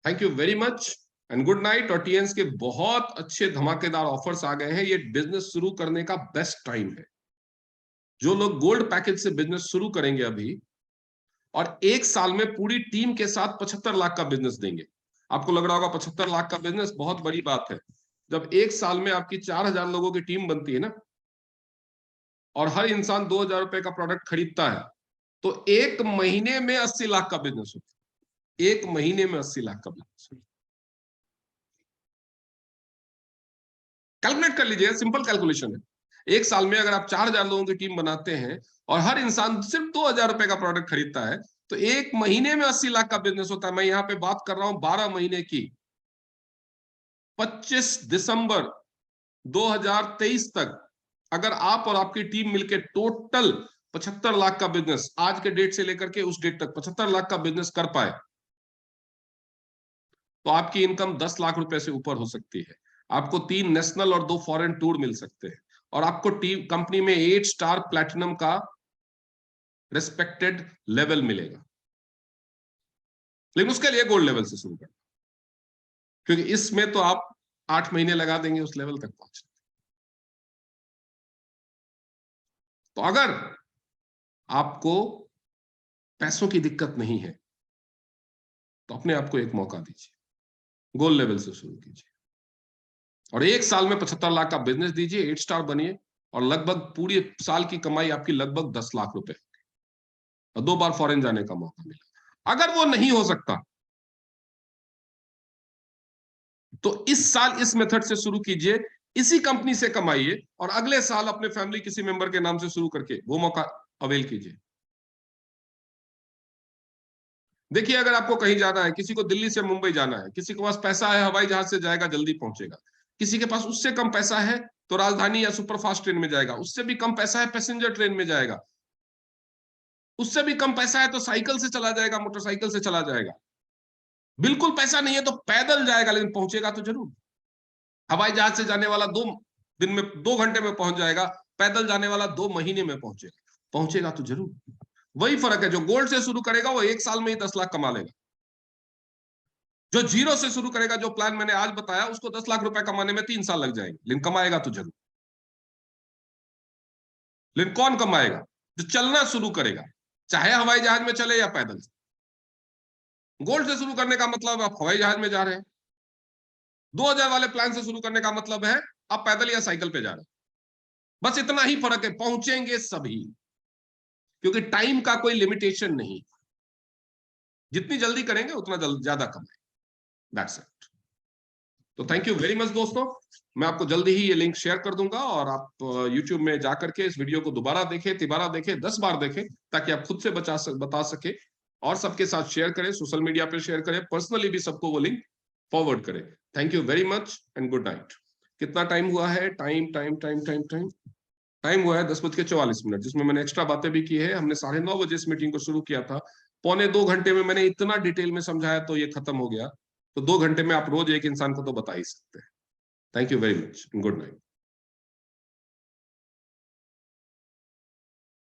Thank you very much and good night. और टीएंस के बहुत अच्छे धमाकेदार ऑफर्स आ गए हैं। ये बिजनेस शुरू करने का बेस्ट टाइम है। जो लोग गोल्ड पैकेज से बिजनेस शुरू करेंगे अभी, और 1 साल में पूरी टीम के साथ 75 लाख का बिजनेस देंगे। आपको लग रहा होगा 75 लाख का बिजनेस बहुत बड़ी बात है। जब 1 साल में आपकी 4000 लोगों की टीम बनती है ना, और हर इंसान 2000 रुपए का प्रोडक्ट खरीदता है, तो 1 महीने में 80 लाख का बिजनेस होता है। 1 महीने में 80 लाख का बिजनेस होता है। कैलकुलेट कर लीजिए, सिंपल कैलकुलेशन है। 1 साल में अगर आप 4000 लोगों की टीम बनाते हैं और हर इंसान सिर्फ 2000 रुपए का प्रोडक्ट खरीदता है, तो 1 महीने में 80 लाख का बिजनेस होता है। मैं यहां पे बात कर रहा हूं 12 महीने की। 25 दिसंबर 2023 तक अगर आप और आपकी टीम मिलकर टोटल 75 लाख का बिजनेस, आज के डेट से लेकर के उस डेट तक 75 लाख का बिजनेस कर पाए, तो आपकी इनकम 10 लाख रुपए से ऊपर हो सकती है। आपको 3 नेशनल और 2 फॉरेन टूर मिल सकते हैं, और आपको टीम कंपनी में 8 स्टार प्लैटिनम का रिस्पेक्टेड लेवल मिलेगा। लेकिन उसके लिए गोल्ड लेवल से शुरू करना, क्योंकि इसमें तो आप 8 महीने लगा देंगे उस लेवल तक पहुंचने। तो अगर आपको पैसों की दिक्कत नहीं है, तो अपने आप को एक मौका दीजिए, गोल्ड लेवल से शुरू कीजिए, और 1 साल में 75 लाख का बिजनेस दीजिए, 8 स्टार बनिए, और लगभग पूरी साल की कमाई आपकी लगभग 10 लाख रुपए, और 2 बार फॉरेन जाने का मौका मिला। अगर वो नहीं हो सकता, तो इस साल इस मेथड से शुरू कीजिए, इसी कंपनी से कमाइए, और अगले साल अपने फैमिली किसी मेंबर के नाम से शुरू करके वो मौका अवेल कीजिए। देखिए, अगर आपको कहीं जाना है, किसी को दिल्ली से मुंबई जाना है, किसी के पास पैसा है हवाई जहाज से जाएगा, जल्दी पहुंचेगा। किसी के पास उससे कम पैसा है तो राजधानी या सुपरफास्ट ट्रेन में जाएगा। उससे भी कम पैसा है पैसेंजर ट्रेन में जाएगा। उससे भी कम पैसा है तो साइकिल से चला जाएगा, मोटरसाइकिल से चला जाएगा। बिल्कुल पैसा नहीं है तो पैदल जाएगा, लेकिन पहुंचेगा तो जरूर। हवाई जहाज से जाने वाला 2 दिन में 2 घंटे में पहुंच जाएगा, पैदल जाने वाला 2 महीने में पहुंचेगा। पहुंचेगा तो जरूर। वही फर्क है, जो गोल्ड से शुरू करेगा वो 1 साल में ही 10 लाख कमा लेगा। जो जीरो से शुरू करेगा, जो प्लान मैंने आज बताया, उसको 10 लाख रुपए कमाने में 3 साल लग जाएंगे, लेकिन कमाएगा तो जरूर। लेकिन कौन कमाएगा? जो चलना शुरू करेगा, चाहे हवाई जहाज में चले या पैदल। गोल्ड से शुरू करने का मतलब आप हवाई जहाज में जा रहे हैं, 2000 वाले प्लान से शुरू करने का मतलब है आप पैदल या साइकिल पे जा रहे हैं। बस इतना ही फर्क है, पहुंचेंगे सभी, क्योंकि टाइम का कोई लिमिटेशन नहीं। जितनी जल्दी करेंगे उतना ज्यादा कमाएंगे। That's it. तो थैंक यू वेरी मच दोस्तों। मैं आपको जल्दी ही ये लिंक शेयर कर दूंगा, और आप YouTube में जाकर के इस वीडियो को दोबारा देखें, तिबारा देखें, 10 बार देखें, ताकि आप खुद से बता सके, और सबके साथ शेयर करें, सोशल मीडिया पे शेयर करें, पर्सनली भी सबको वो लिंक फॉरवर्ड करें। Thank you very much and good night. कितना टाइम हुआ है? Time time time time time time हुआ है 10:44, जिसमें मैंने एक्स्ट्रा बातें भी की है। हमने 9:30 बजे इस मीटिंग को शुरू किया था, पौने 2 घंटे में मैंने इतना डिटेल में समझाया तो ये खत्म हो गया। तो 2 घंटे में आप रोज एक इंसान को तो बता ही सकते हैं। Thank you very much, good night.